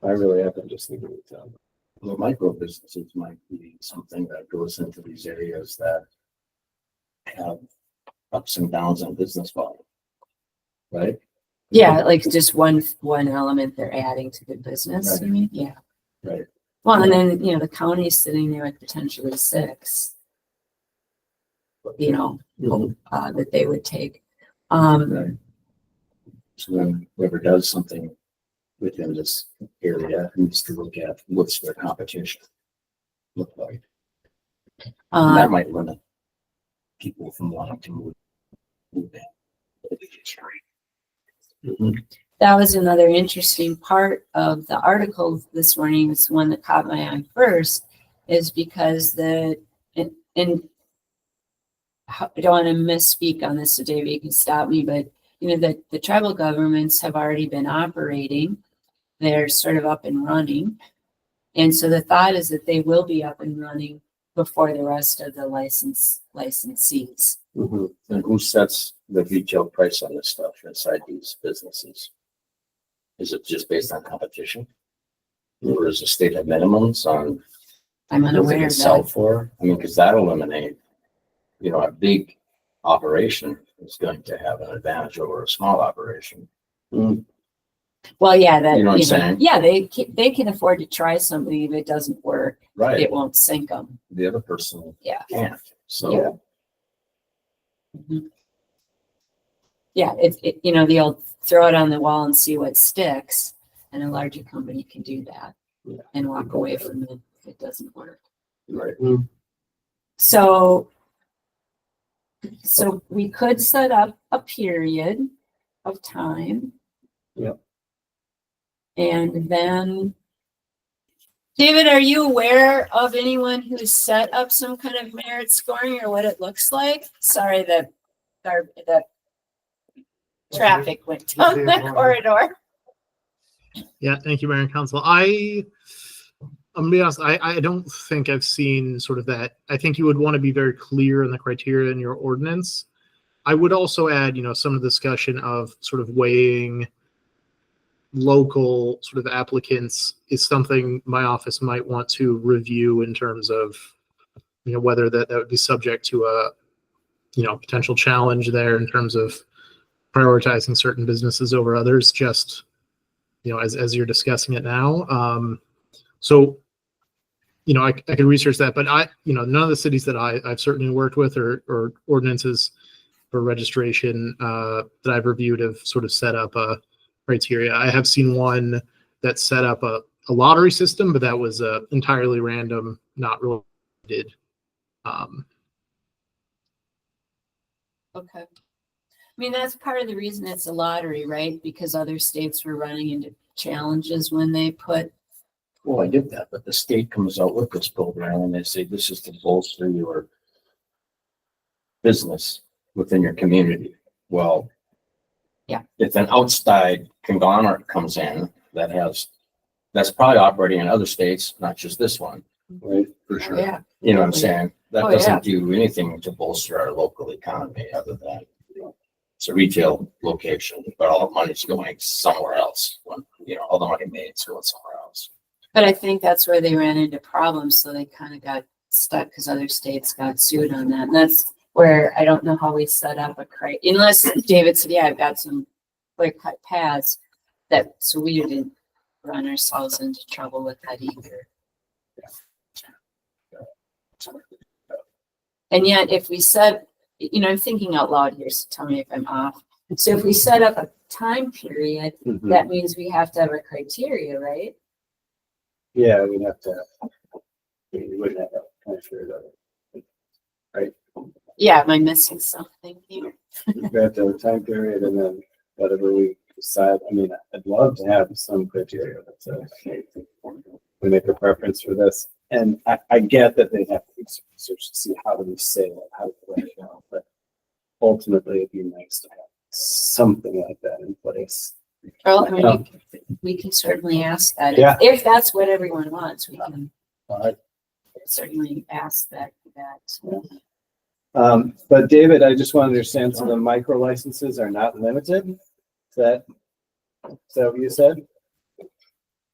really haven't just thinking it down. Well, micro businesses might be something that goes into these areas that have ups and downs in business volume. Right? Yeah, like just one element they're adding to the business. Right. You mean? Yeah. Right. Well, and then the county's sitting there with potentially 6. That they would take. Right. So then whoever does something within this area needs to look at what's their competition look like. And that might limit people from wanting to move in. That was another interesting part of the article this morning. It's one that caught my eye first, is because I don't want to misspeak on this, so David, you can stop me, but the tribal governments have already been operating. They're sort of up and running. And so the thought is that they will be up and running before the rest of the licensees. And who sets the retail price on this stuff inside these businesses? Is it just based on competition? Or is the state have minimums on I'm what they unaware can of sell that. for? I mean, because that'll eliminate, a big operation is going to have an advantage over a small operation. Well, yeah, that You know what I'm saying? yeah, they can afford to try something. If it doesn't work, Right. it won't sink them. The other person Yeah. can't. So Yeah, the old throw it on the wall and see what sticks, and a larger company can do that and walk away from it if it doesn't work. right. So we could set up a period of time. Yep. And then, David, are you aware of anyone who's set up some kind of merit scoring or what it looks like? Sorry, the traffic went down the corridor. Yeah, thank you, Mayor and Council. I'm gonna be honest, I don't think I've seen sort of that. I think you would want to be very clear in the criteria in your ordinance. I would also add, some discussion of sort of weighing local sort of applicants is something my office might want to review in terms of, whether that would be subject to a, potential challenge there in terms of prioritizing certain businesses over others, just, as you're discussing it now. So, I could research that, but none of the cities that I've certainly worked with or ordinances for registration that I've reviewed have sort of set up a criteria. I have seen one that set up a lottery system, but that was entirely random, not related. Okay. I mean, that's part of the reason it's a lottery, right? Because other states were running into challenges when they put. Well, I get that, but the state comes out with this program and they say this is to bolster your business within your community. Well, yeah, if an outside conglomerate comes in that's probably operating in other states, not just this one, right? For sure. Yeah. You know what I'm saying? That Oh, doesn't yeah. do anything to bolster our local economy other than it's a retail location, but all the money's going somewhere else. When all the money made is going somewhere else. But I think that's where they ran into problems, so they kind of got stuck because other states got sued on that. And that's where I don't know how we set up a criteria, unless David said, "Yeah, I've got some quick cut paths," so we didn't run ourselves into trouble with that either. And yet, if we said, I'm thinking out loud here, so tell me if I'm off. So if we set up time period, Mhm. that means we have to have a criteria, right? Yeah, we'd have to, we wouldn't have that kind of figured out. Yeah, am I missing something here? We've got the time period and then whatever we decide. I mean, I'd love to have some criteria that says, hey, we make a preference for this. And I get that they have to do some research to see how do we say it, how to play it out, but ultimately it'd be nice to have something like that in place. Well, I mean, we can certainly ask that. Yeah. If that's what everyone wants, we can Uh, certainly ask that. But David, I just want to understand, so the micro licenses are not limited? Is that what you said?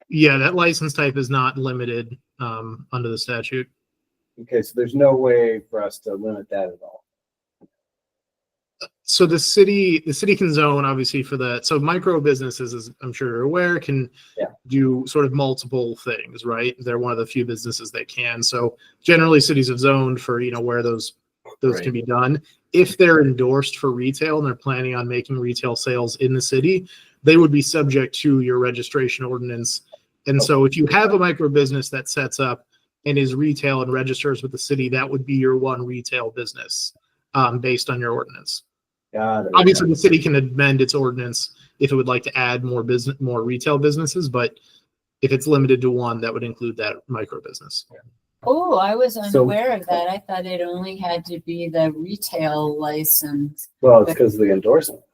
Yeah, that license type is not limited under the statute. Okay, so there's no way for us to limit that at all. So the city can zone obviously for that. So micro businesses, as I'm sure you're aware, can Yeah. do sort of multiple things, right? They're one of the few businesses that can. So generally cities have zoned for, where those can be done. If they're endorsed for retail and they're planning on making retail sales in the city, they would be subject to your registration ordinance. And so if you have a micro business that sets up and is retail and registers with the city, that would be your one retail business based on your ordinance. Got it. Obviously, the city can amend its ordinance if it would like to add more retail businesses, but if it's limited to one, that would include that micro business. Oh, I was So- unaware of that. I thought it only had to be the retail license. Well, it's because of the endorsement,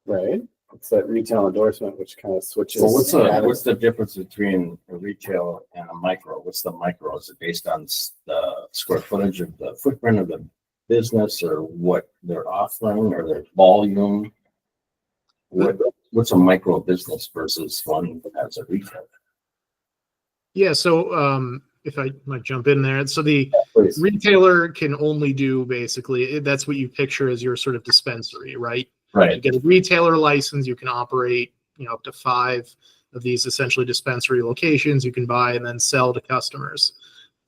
right? It's that retail endorsement, which kind of switches. So what's the difference between a retail and a micro? What's the micro? Is it based on the square footage of the footprint of the business or what they're offering or their volume? What's a micro business versus one as a retail? Yeah, so if I might jump in there. So the Please. retailer can only do basically, that's what you picture as your sort of dispensary, right? You Right. get a retailer license, you can operate, up to 5 of these essentially dispensary locations you can buy and then sell to customers.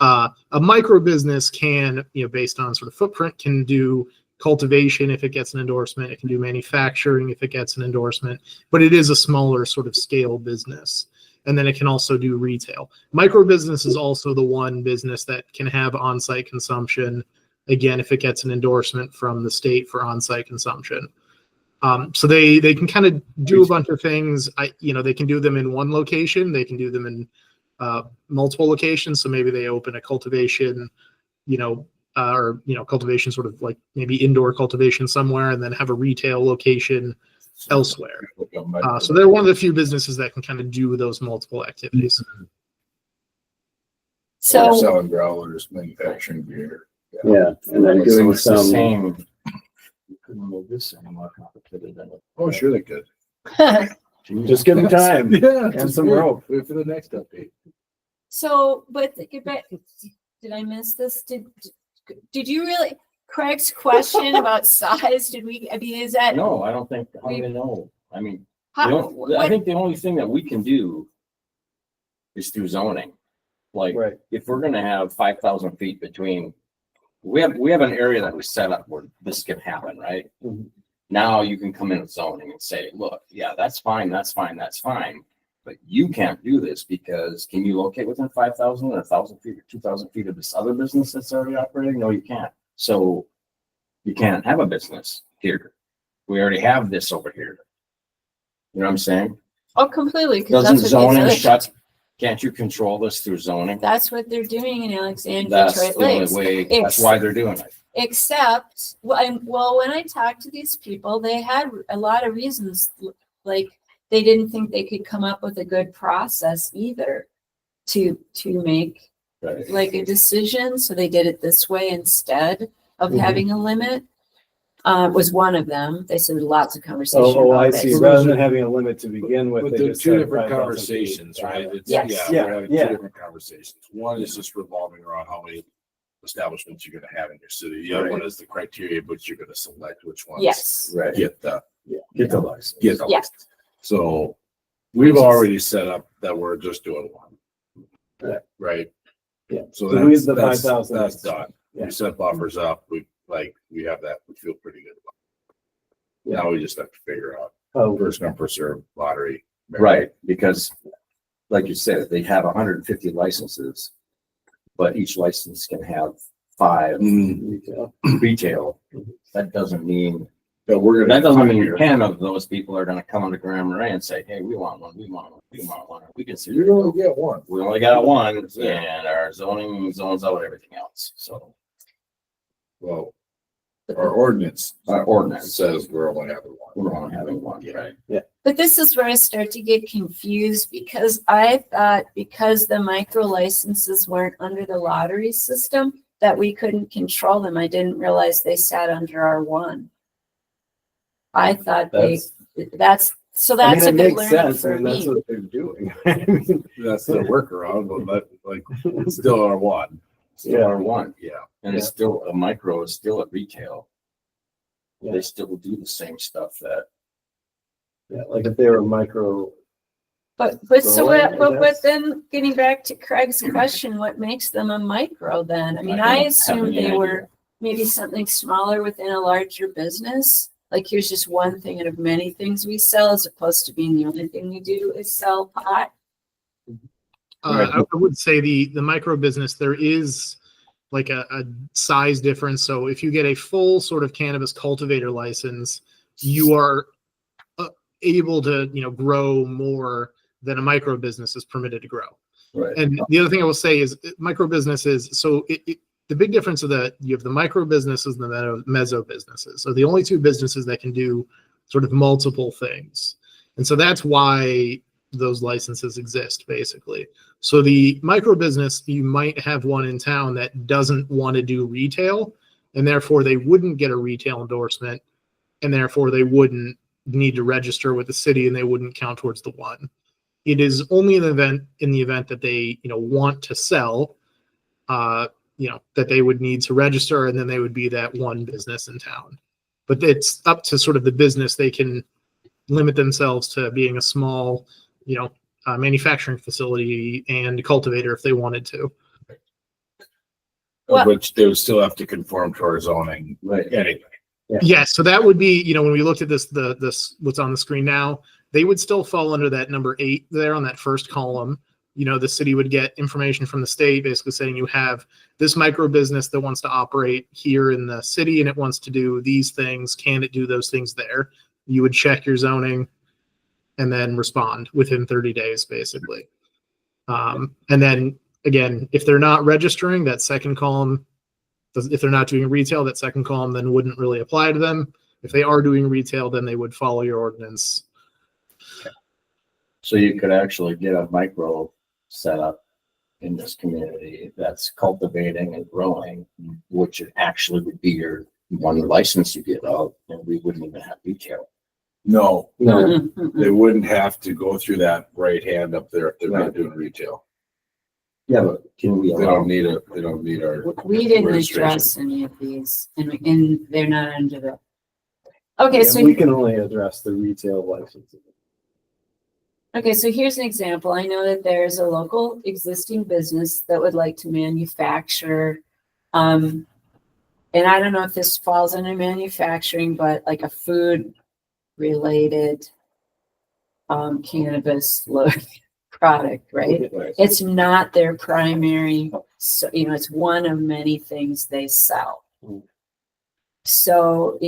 A micro business can, based on sort of footprint, can do cultivation if it gets an endorsement. It can do manufacturing if it gets an endorsement, but it is a smaller sort of scale business. And then it can also do retail. Micro business is also the one business that can have on-site consumption, again, if it gets an endorsement from the state for on-site consumption. So they can kind of do a bunch of things. They can do them in one location. They can do them in multiple locations. So maybe they open a cultivation, cultivation sort of like maybe indoor cultivation somewhere and then have a retail location elsewhere. So they're one of the few businesses that can kind of do those multiple activities. So Selling growlers, manufacturing beer. Yeah, and then So doing it's the some, same. You couldn't make this any more complicated than it. Oh, sure they could. just give them time. Yeah. And just some wait- rope. Wait for the next update. but did I miss this? Did you really, Craig's question about size, is that? No, I don't think, how do you know? I mean, how- I think the only thing that we can do is through zoning. Like, Right. if we're gonna have 5,000 feet between, we have an area that we set up where this can happen, right? Mhm. Now you can come in with zoning and say, look, yeah, that's fine. But you can't do this because can you locate within 5,000 or 1,000 feet or 2,000 feet of this other business that's already operating? No, you can't. So you can't have a business here. We already have this over here. You know what I'm saying? Oh, completely. 'Cause Doesn't that's what zoning they- shut, can't you control this through zoning? That's what they're doing in Alexandria, That's Detroit the only Lakes. way, that's why they're doing it. Except, when I talked to these people, they had a lot of reasons, like they didn't think they could come up with a good process either to make Right. like a decision. So they did it this way instead of Mhm. having a limit. Was one of them. They said lots of conversation Oh, I about see. this. Rather than having a limit to begin with, But they they're just two said different 5,000 conversations, feet. right? It's, Yes. yeah, Yeah, we're having yeah. two different conversations. One is just revolving around how many establishments you're gonna have in your city. The other one is the criteria, but you're gonna select which ones. Yes. Right. Get the Get the license. Get the Yeah. license. So we've already set up that we're just doing one. Right. Right? Yeah. So So we that's, have the that's, 5,000. that's done. Yeah. We set buffers up. We have that. We feel pretty good about it. Yeah. Now we just have to figure out. Oh, first come, first served lottery. Right, because like you said, they have 150 licenses, but each license can have 5 retail. retail. That doesn't mean, But we're that gonna. doesn't mean 10 of those people are gonna come into Grand Marais and say, hey, we want one, we want one, we want one. We can see, You only get one. we only got one That's it. and our zoning zones out everything else, so. Well, our ordinance. Our ordinance. Says we're only having one. We're only having one, right? But this is where I start to get confused because I thought because the micro licenses weren't under the lottery system, that we couldn't control them. I didn't realize they sat under R1. I thought that's a it good makes learning sense. for That's me. what they're doing. I mean, That's the workaround, but like, it's still our one. Still Yeah. are one, Yeah. and it's still, a micro is still at retail. Yeah. They still do the same stuff that, yeah, like if they were micro, But so Growing, I what guess. then getting back to Craig's question, what makes them a micro then? I mean, I don't I have assumed any they were idea. maybe something smaller within a larger business. Like here's just one thing out of many things we sell as opposed to being the only thing we do is sell pot. I would say the micro business, there is like a size difference. So if you get a full sort of cannabis cultivator license, you are able to, grow more than a micro business is permitted to grow. right? And the other thing I will say is micro businesses. So the big difference of you have the micro businesses and the meso businesses. So the only two businesses that can do sort of multiple things. And so that's why those licenses exist basically. So the micro business, you might have one in town that doesn't want to do retail and therefore they wouldn't get a retail endorsement and therefore they wouldn't need to register with the city and they wouldn't count towards the one. It is only in the event that they, want to sell, that they would need to register and then they would be that one business in town. But it's up to sort of the business. They can limit themselves to being a small, manufacturing facility and cultivator if they wanted to. Well- Which they would still have to conform to our zoning Right. anyway. Yeah, so that would be, when we looked at this what's on the screen now, they would still fall under that number 8 there on that first column. The city would get information from the state basically saying you have this micro business that wants to operate here in the city and it wants to do these things. Can it do those things there? You would check your zoning and then respond within 30 days, basically. And then again, if they're not registering, that second column, if they're not doing retail, that second column then wouldn't really apply to them. If they are doing retail, then they would follow your ordinance. So you could actually get a micro setup in this community that's cultivating and growing, which actually would be your one license you get out, and we wouldn't even have retail. No, Mm-mm. they wouldn't have to go through that right hand up there if they're not doing retail. Yeah, but can we They allow? don't need our. We didn't registration. address any of these and they're not under the. Okay, so we can only address the retail licenses. Okay, so here's an example. I know that there's a local existing business that would like to manufacture, and I don't know if this falls under manufacturing, but like a food related cannabis product, right? It's not their primary, so it's one of many things they sell. So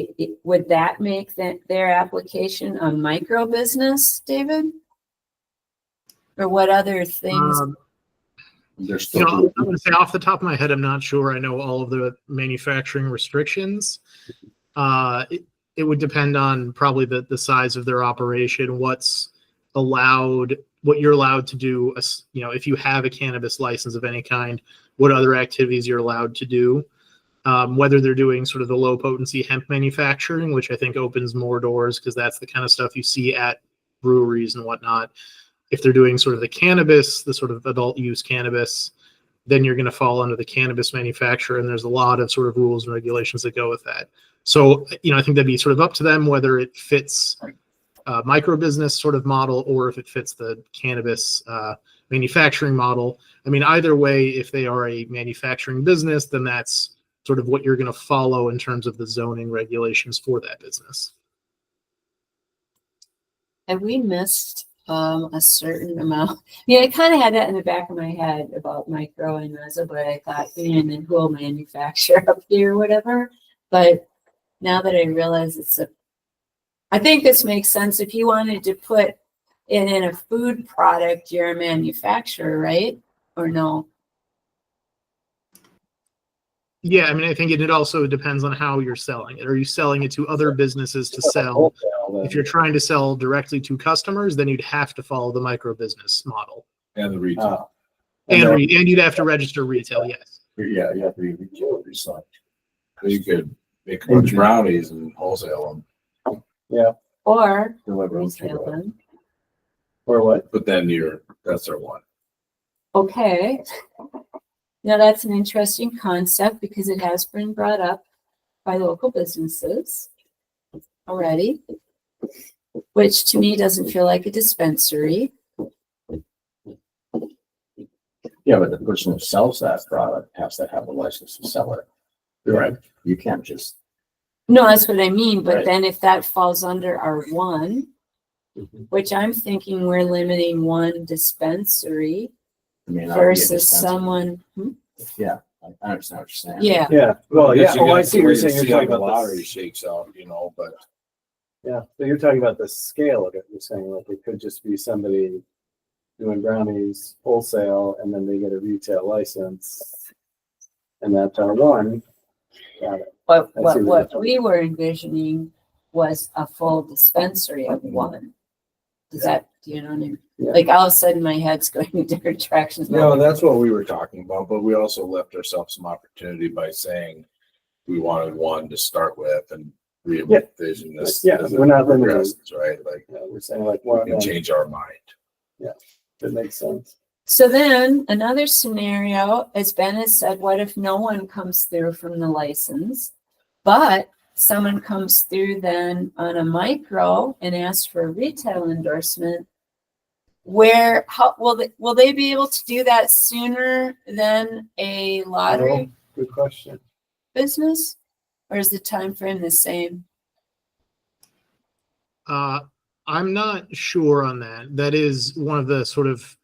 would that make their application a micro business, David? Or what other things? They're I'm still, going to say off the top of my head, I'm not sure. I know all of the manufacturing restrictions. It would depend on probably the size of their operation, what's allowed, what you're allowed to do. If you have a cannabis license of any kind, what other activities you're allowed to do. Whether they're doing sort of the low potency hemp manufacturing, which I think opens more doors because that's the kind of stuff you see at breweries and whatnot. If they're doing sort of the cannabis, the sort of adult use cannabis, then you're going to fall under the cannabis manufacturer. And there's a lot of sort of rules and regulations that go with that. So, I think that'd be sort of up to them whether it fits a micro business sort of model or if it fits the cannabis manufacturing model. I mean, either way, if they are a manufacturing business, then that's sort of what you're going to follow in terms of the zoning regulations for that business. have we missed a certain amount? Yeah, I kind of had that in the back of my head about micro and meso, but I thought, and then who will manufacture up here or whatever. But now that I realize I think this makes sense. If you wanted to put it in a food product, you're a manufacturer, right? Or no? Yeah, I mean, I think it also depends on how you're selling it. Are you selling it to other businesses to sell? Wholesale, If you're trying to sell directly to customers, then you'd have to follow the micro business model. And the retail. And you'd have to register retail, yes. Yeah, you have to be retail recycled. You could make a bunch of brownies and wholesale them, Or Deliver them retail to them. or what? but then that's our one. Okay. Now that's an interesting concept because it has been brought up by local businesses already, which to me doesn't feel like a dispensary. Yeah, but the person who sells that product has to have a license to sell it. Right. You can't just. No, that's what I mean. But Right. then if that falls under our one, Mhm. which I'm thinking we're limiting one dispensary I mean, not be a versus dispensary. someone. Yeah, I understand what you're saying. Yeah. Yeah, well, yeah, Because you oh, I gotta see what you're wait and saying. You're see how talking the about lottery this. shakes out, but Yeah, so you're talking about the scale of it. You're saying like it could just be somebody doing brownies wholesale and then they get a retail license. And that's our one. Got it. But I see what what we were envisioning was a full dispensary of one. Does that, do you know what I mean? Yeah. Like all of a sudden my head's going in different directions. no, that's what we were talking about, but we also left ourselves some opportunity by saying we wanted one to start with and re-envision this. Yeah, as we're it not limited. progresses, right? Like, Yeah, we're saying like we one, can change our mind. that makes sense. So then another scenario, as Ben has said, what if no one comes through from the license, but someone comes through then on a micro and asks for a retail endorsement? How will they be able to do that sooner than a lottery Oh, good question. business? Or is the time frame the same? I'm not sure on that. That is one of the sort of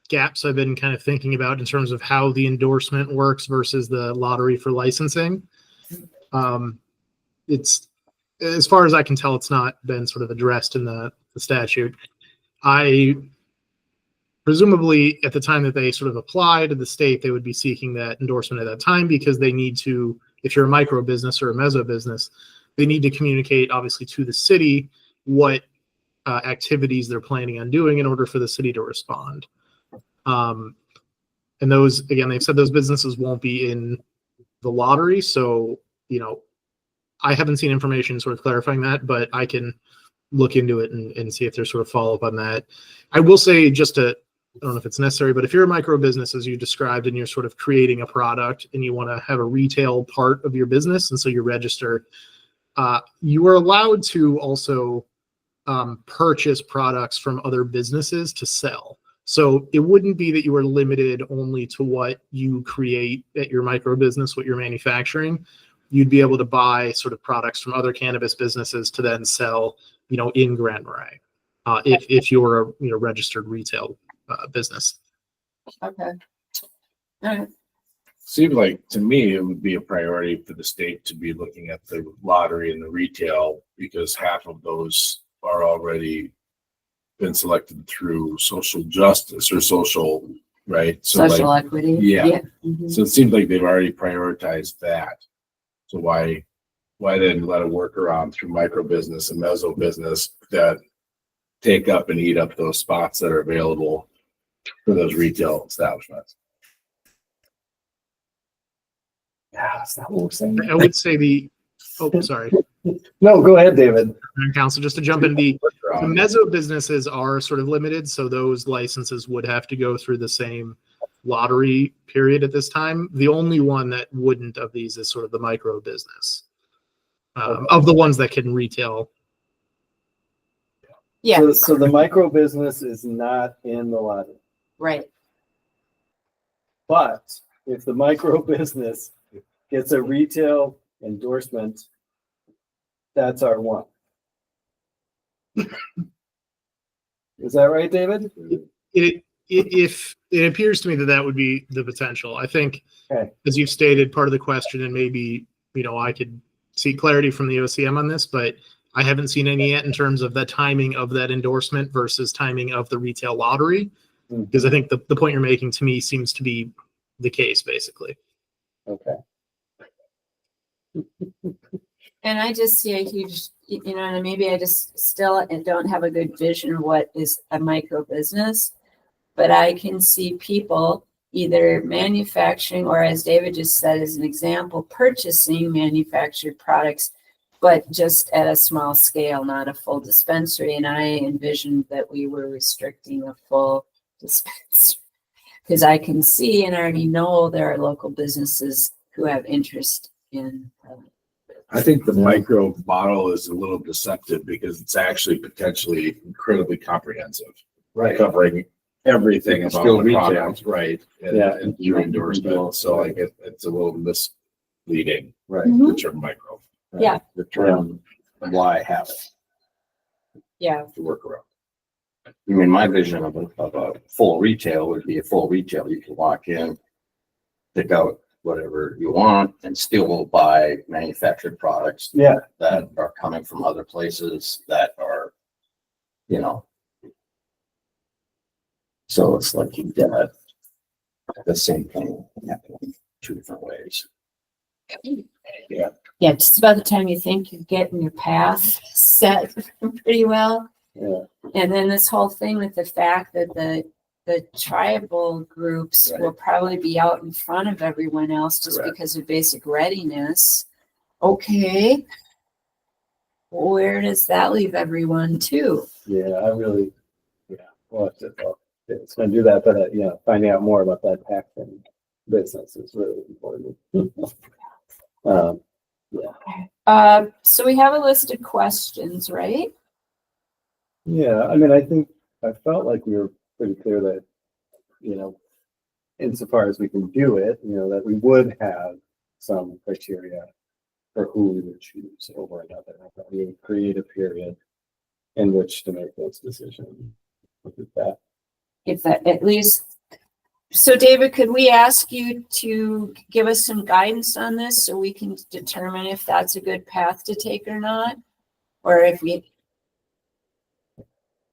gaps I've been kind of thinking about in terms of how the endorsement works versus the lottery for licensing. It's, as far as I can tell, it's not been sort of addressed in the statute. Presumably at the time that they sort of apply to the state, they would be seeking that endorsement at that time because they need to, if you're a micro business or a meso business, they need to communicate obviously to the city what activities they're planning on doing in order for the city to respond. And those, again, they've said those businesses won't be in the lottery. So, I haven't seen information sort of clarifying that, but I can look into it and see if there's sort of follow up on that. I will say I don't know if it's necessary, but if you're a micro business, as you described, and you're sort of creating a product and you want to have a retail part of your business, and so you register, you are allowed to also purchase products from other businesses to sell. So it wouldn't be that you are limited only to what you create at your micro business, what you're manufacturing. You'd be able to buy sort of products from other cannabis businesses to then sell, in Grand Marais, if you're a registered retail business. Okay. All right. Seems like to me it would be a priority for the state to be looking at the lottery and the retail because half of those are already been selected through social justice or social, right? So Social equity. yeah. Mhm. So it seems like they've already prioritized that. So why then let a workaround through micro business and meso business that take up and eat up those spots that are available for those retail establishments? Yeah, that's not what we're saying. I would say sorry, No, go ahead, David. Council, just to jump in, the meso businesses are sort of limited, so those licenses would have to go through the same lottery period at this time. The only one that wouldn't of these is sort of the micro business, of the ones that can retail. Yeah, So the micro business is not in the lottery. right. But if the micro business gets a retail endorsement, that's our one. Is that right, David? If it appears to me that that would be the potential. I think, Okay. as you've stated, part of the question, and maybe, I could seek clarity from the OCM on this, but I haven't seen any yet in terms of the timing of that endorsement versus timing of the retail lottery. Because I think the point you're making to me seems to be the case, basically. Okay. And I just see a huge, and maybe I just still don't have a good vision of what is a micro business, but I can see people either manufacturing or, as David just said, as an example, purchasing manufactured products, but just at a small scale, not a full dispensary. And I envisioned that we were restricting a full dispensary because I can see and already know there are local businesses who have interest in. I think the micro model is a little deceptive because it's actually potentially incredibly comprehensive, Right. covering everything It's about still the retail. product, right? And, Yeah. and your endorsement. So like it's a little misleading, Right. the term micro. Yeah. The term, why have it Yeah. To work around. I mean, my vision of a full retail would be a full retail. You can walk in, pick out whatever you want and still buy manufactured products Yeah. that are coming from other places that are, so it's like you get the same thing happening two different ways. Yeah, just about the time you think you're getting your path set pretty well. Yeah. And then this whole thing with the fact that the tribal groups will probably be out in front of everyone else just Correct. because of basic readiness. Okay. Where does that leave everyone too? Yeah, well, it's gonna do that, but finding out more about that tax and business is really important. So we have a list of questions, right? Yeah, I mean, I felt like we were pretty clear that, insofar as we can do it, that we would have some criteria for who we would choose over another. We would create a period in which to make those decisions. Look at that. If that at least, so David, could we ask you to give us some guidance on this so we can determine if that's a good path to take or not? Or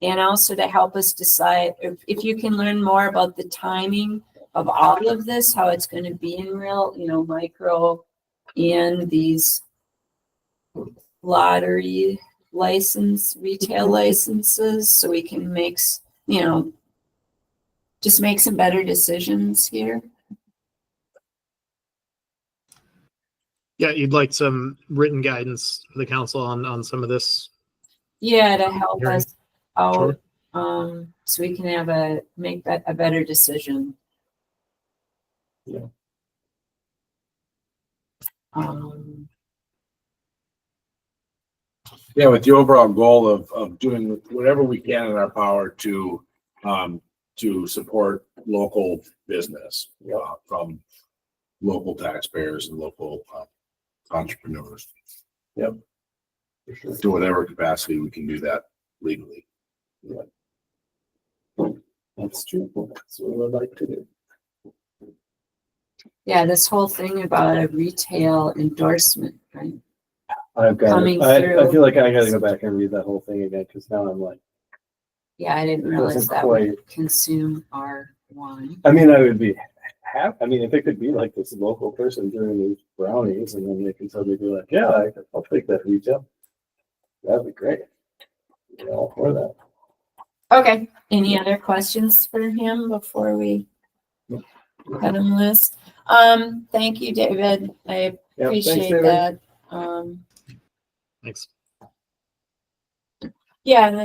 and also to help us decide if you can learn more about the timing of all of this, how it's going to be in real, micro and these lottery retail licenses, so we can just make some better decisions here. Yeah, you'd like some written guidance for the council on some of this. Yeah, to help Hearing. us out, Sure. so we can make that a better decision. Yeah. Yeah, with the overall goal of doing whatever we can in our power to support local business from local taxpayers and local entrepreneurs. Yep. To whatever capacity we can do that legally. That's true. That's what I'd like to do. Yeah, this whole thing about a retail endorsement, right? I've got. Coming I through. feel like I got to go back and read that whole thing again because now I'm like, Yeah, I didn't It realize doesn't that would consume our wine. I mean, I would be happy. I mean, if it could be like this local person doing these brownies, and then they can totally be like, "Yeah, I'll take that retail." That'd be great. All for that. Okay, any other questions for him before we cut him loose? Thank you, David. I Yeah, thanks, appreciate David. that. Thanks. Yeah, and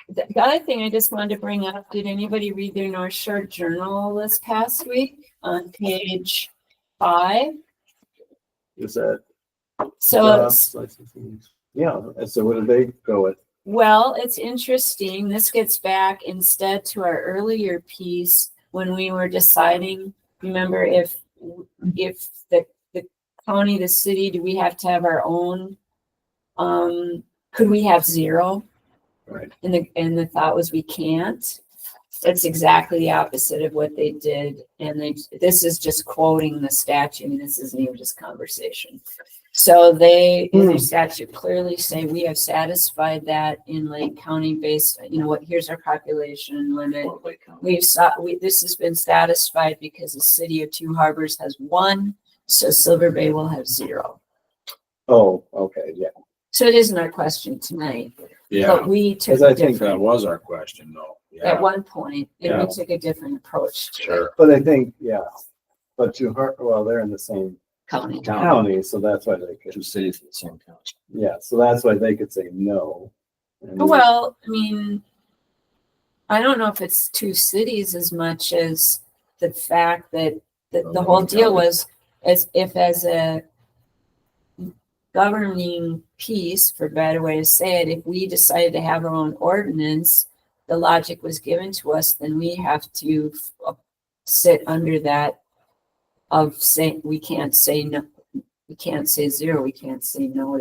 the other thing I just wanted to bring up, did anybody read their North Shore Journal this past week on page 5? Is that So jobs, licensing? Yeah. And so, what did they go with? well, it's interesting. This gets back instead to our earlier piece when we were deciding, remember, if the county, the city, do we have to have our own? Could we have 0? Right. And the thought was we can't. It's exactly the opposite of what they did. And this is just quoting the statute. I mean, this isn't even just conversation. So they, in their statute, clearly say we have satisfied that in Lake County based, here's our population limit. This has been satisfied because the city of Two Harbors has 1, so Silver Bay will have 0. Oh, okay, yeah. So it isn't our question tonight, Yeah, but we took Because I a think that different, was our question though. at Yeah, one point, and Yeah. we took a different approach to sure. But I think, yeah, but they're in the same county. county, so that's why they Two could, cities in the same county. yeah, so that's why they could say no. And we- Well, I mean, I don't know if it's 2 cities as much as the fact that the whole deal was as a governing piece, for a better way to say it, if we decided to have our own ordinance, the logic was given to us, then we have to sit under that of saying, we can't say no, we can't say 0, we can't say no,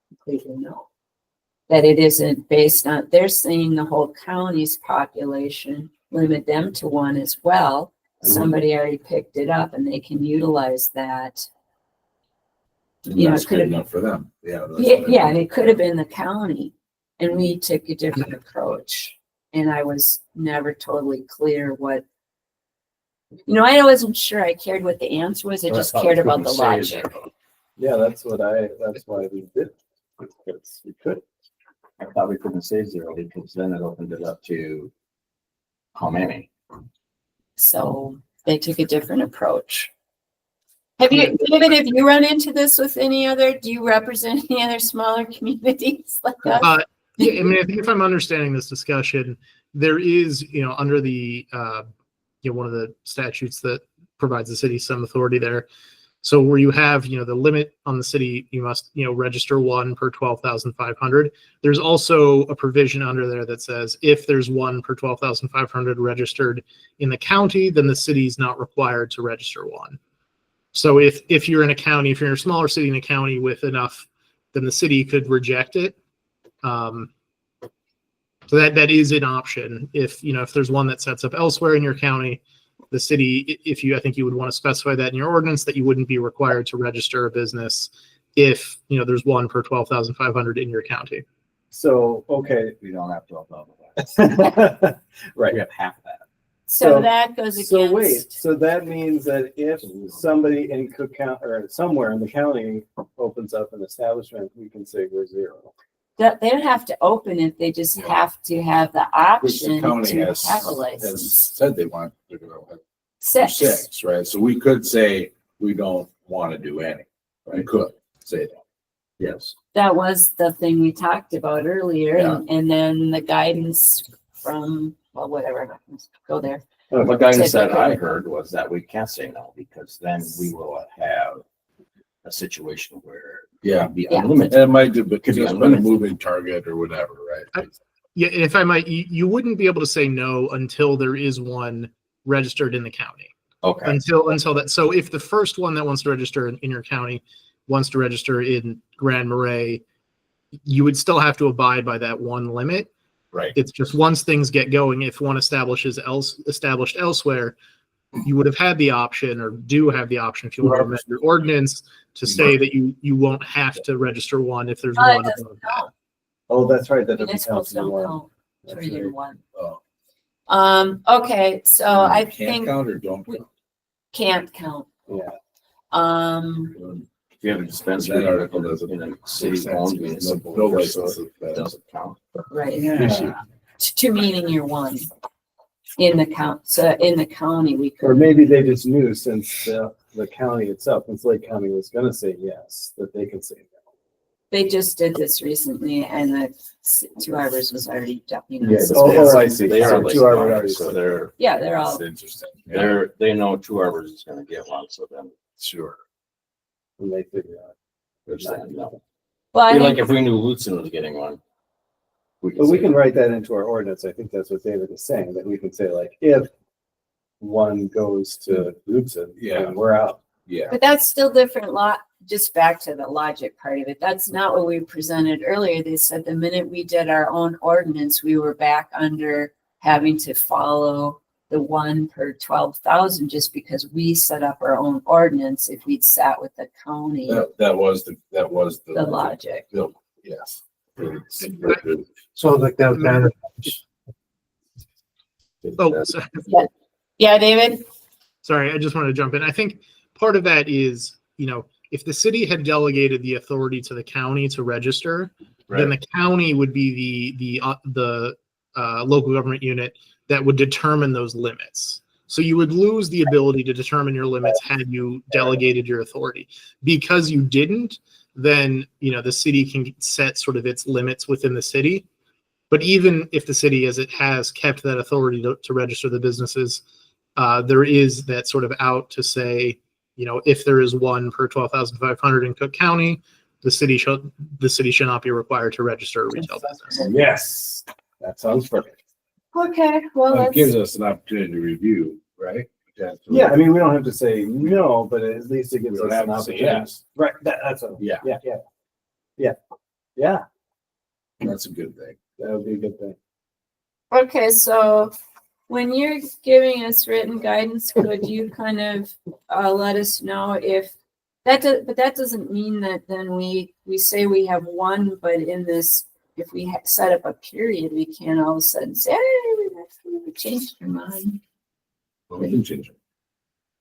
completely no. That it isn't based on, they're saying the whole county's population, limit them to 1 as well. Somebody already picked it up and they can utilize that. And that's good enough for them. Yeah. that's what I Yeah, mean. and it could have been the county, and we took a different approach. And I was never totally clear what, I wasn't sure I cared what the answer was. I just cared about the logic. Yeah, that's why we did it. Because we could. I thought we couldn't say 0 because then it opened it up to how many? So they took a different approach. David, have you run into this with do you represent any other smaller communities like us? Yeah, I mean, I think if I'm understanding this discussion, there is, under the, one of the statutes that provides the city some authority there. So where you have, the limit on the city, you must, register 1 per 12,500. There's also a provision under there that says if there's 1 per 12,500 registered in the county, then the city is not required to register 1. So if you're in a county, if you're in a smaller city in a county with enough, then the city could reject it. So that is an option. If there's one that sets up elsewhere in your county, the city, I think you would want to specify that in your ordinance that you wouldn't be required to register a business if, there's 1 per 12,500 in your county. So, okay. We don't have 12,000. Right. We have half of that. So that goes against. So wait, so that means that if somebody in Cook County or somewhere in the county opens up an establishment, we can say we're 0. They don't have to open it, they just have to have the Which the option county to has have a license. said they want to go have 6. 6, right? So we could say we don't want to do any. We could say that. Yes. That was the thing we talked about earlier, Yeah. and then the guidance from, whatever, I'm not gonna go there. The guidance that I Typically. heard was that we can't say no because then we will have a situation where Yeah. it'd be Yeah. unlimited. And it might do because Could be it's been a unlimited. moving target or whatever, right? Yeah, and if I might, you wouldn't be able to say no until there is one registered in the county. Okay. Until that. So if the first one that wants to register in your county wants to register in Grand Marais, you would still have to abide by that 1 limit. Right. It's just once things get going, if one established elsewhere, you would have had the option, or do have the option, if you want to amend your ordinance to say that you won't have to register 1 if there's It one doesn't above. count. Oh, that's right. That doesn't Municipals count. don't as count That's for year right. 1. Oh. Okay, so I Can't think count or don't we- count? can't count. Yeah. If you have a dispensary That article doesn't in a make city sense. owned No municipal, license so is it bad. doesn't count. Right. Yeah. To meaning year 1 in the count. So in the county, we Or could. maybe they just knew since the county itself, since Lake County was gonna say yes, that they could say no. They just did this recently, and the 2 Harbors was already, Yes. Oh, Oh, I see. They So are 2 Harbors listed, already so said- they're yeah, they're all. That's interesting. Yeah, they know 2 Harbors is going to get one, so then sure. And they figure out. there's that. No. Well, I Be like think, if we knew Lutzen was getting one. But we say- can write that into our ordinance. I think that's what David is saying, that we can say like, if one goes to Lutzen, Yeah. then we're out. Yeah. but that's still different lot. just back to the logic part of it, that's not what we presented earlier. They said the minute we did our own ordinance, we were back under having to follow the 1 per 12,000 just because we set up our own ordinance. If we'd sat with the county, That was the the logic. Yes. So like that was kind of. Oh, sorry. Yeah, David? Sorry, I just wanted to jump in. I think part of that is, if the city had delegated the authority to the county to register, then the county would be the local government unit that would determine those limits. So you would lose the ability to determine your limits had you delegated your authority. Because you didn't, then the city can set sort of its limits within the city. But even if the city, as it has, kept that authority to register the businesses, there is that sort of out to say, if there is 1 per 12,500 in Cook County, the city should not be required to register a retail business. Yes, that sounds perfect. Okay, well, It gives let's, us an opportunity to review, right? Yeah, I mean, we don't have to say no, but at least it We gives don't us have an to say opportunity. yes. Right, that's what, Yeah, yeah, that's a good thing. that would be a good thing. okay, so when you're giving us written guidance, could you kind of let us know if but that doesn't mean that then we say we have 1, but in this, if we set up a period, we can't all of a sudden say, hey, we changed our mind. Well, we can change it.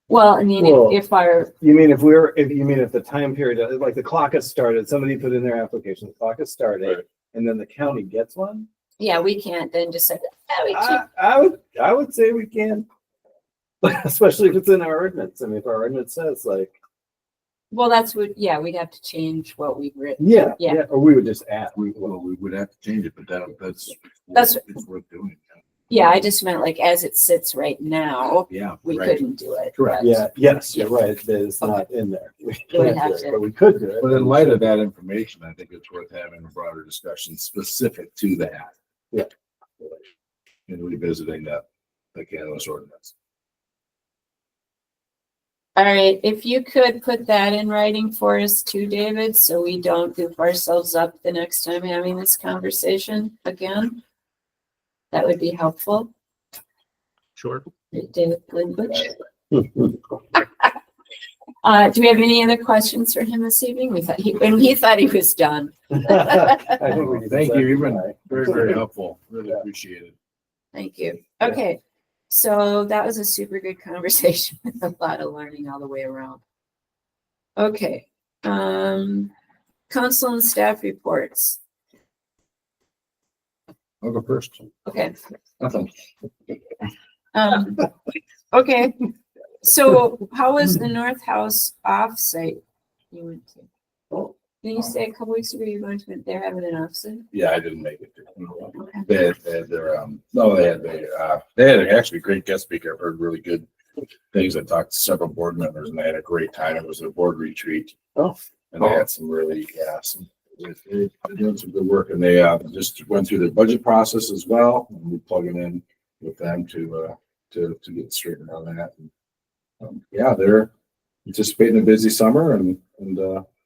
Well, I mean, Well, if our, You mean if the time period, like the clock has started, somebody put in their application, the clock has started, Right. and then the county gets one? yeah, we can't then just say, oh, we changed. I would say we can. Especially if it's in our ordinance. I mean, if our ordinance says like, Well, that's what, yeah, we'd have to change what we've written. yeah, Yeah. or we would just add. We would have to change it, but that's it's worth doing. Yeah, I just meant like as it sits right now, Yeah, we right. couldn't do it. Correct. but- Yeah, yes, you're right. That is not in there. We would can't have do it, to- but we could do it. But in light of that information, I think it's worth having a broader discussion specific to that. Yeah. And revisiting that, the cannabis ordinance. All right, if you could put that in writing for us too, David, so we don't goof ourselves up the next time having this conversation again. That would be helpful. Sure. David Lindblich. Do we have any other questions for him this evening? We thought he thought he was done. I think we need to Thank you. You've been clarify. very, very helpful. Really appreciate it. Thank you. Okay, so that was a super good conversation with a lot of learning all the way around. Okay, council and staff reports. I'll go first. Okay, Nothing. okay. So how was the North House offsite you went to? Didn't you say a couple weeks ago you were going to, they're having an offsite? Yeah, I didn't make it. Okay. They had their, no, they had actually a great guest speaker. I've heard really good things. I talked to several board members and they had a great time. It was a board retreat. Oh. And they had some really, they're doing some good work and they, just went through their budget process as well. And we're plugging in with them to get straightened on that. And, yeah, they're anticipating a busy summer and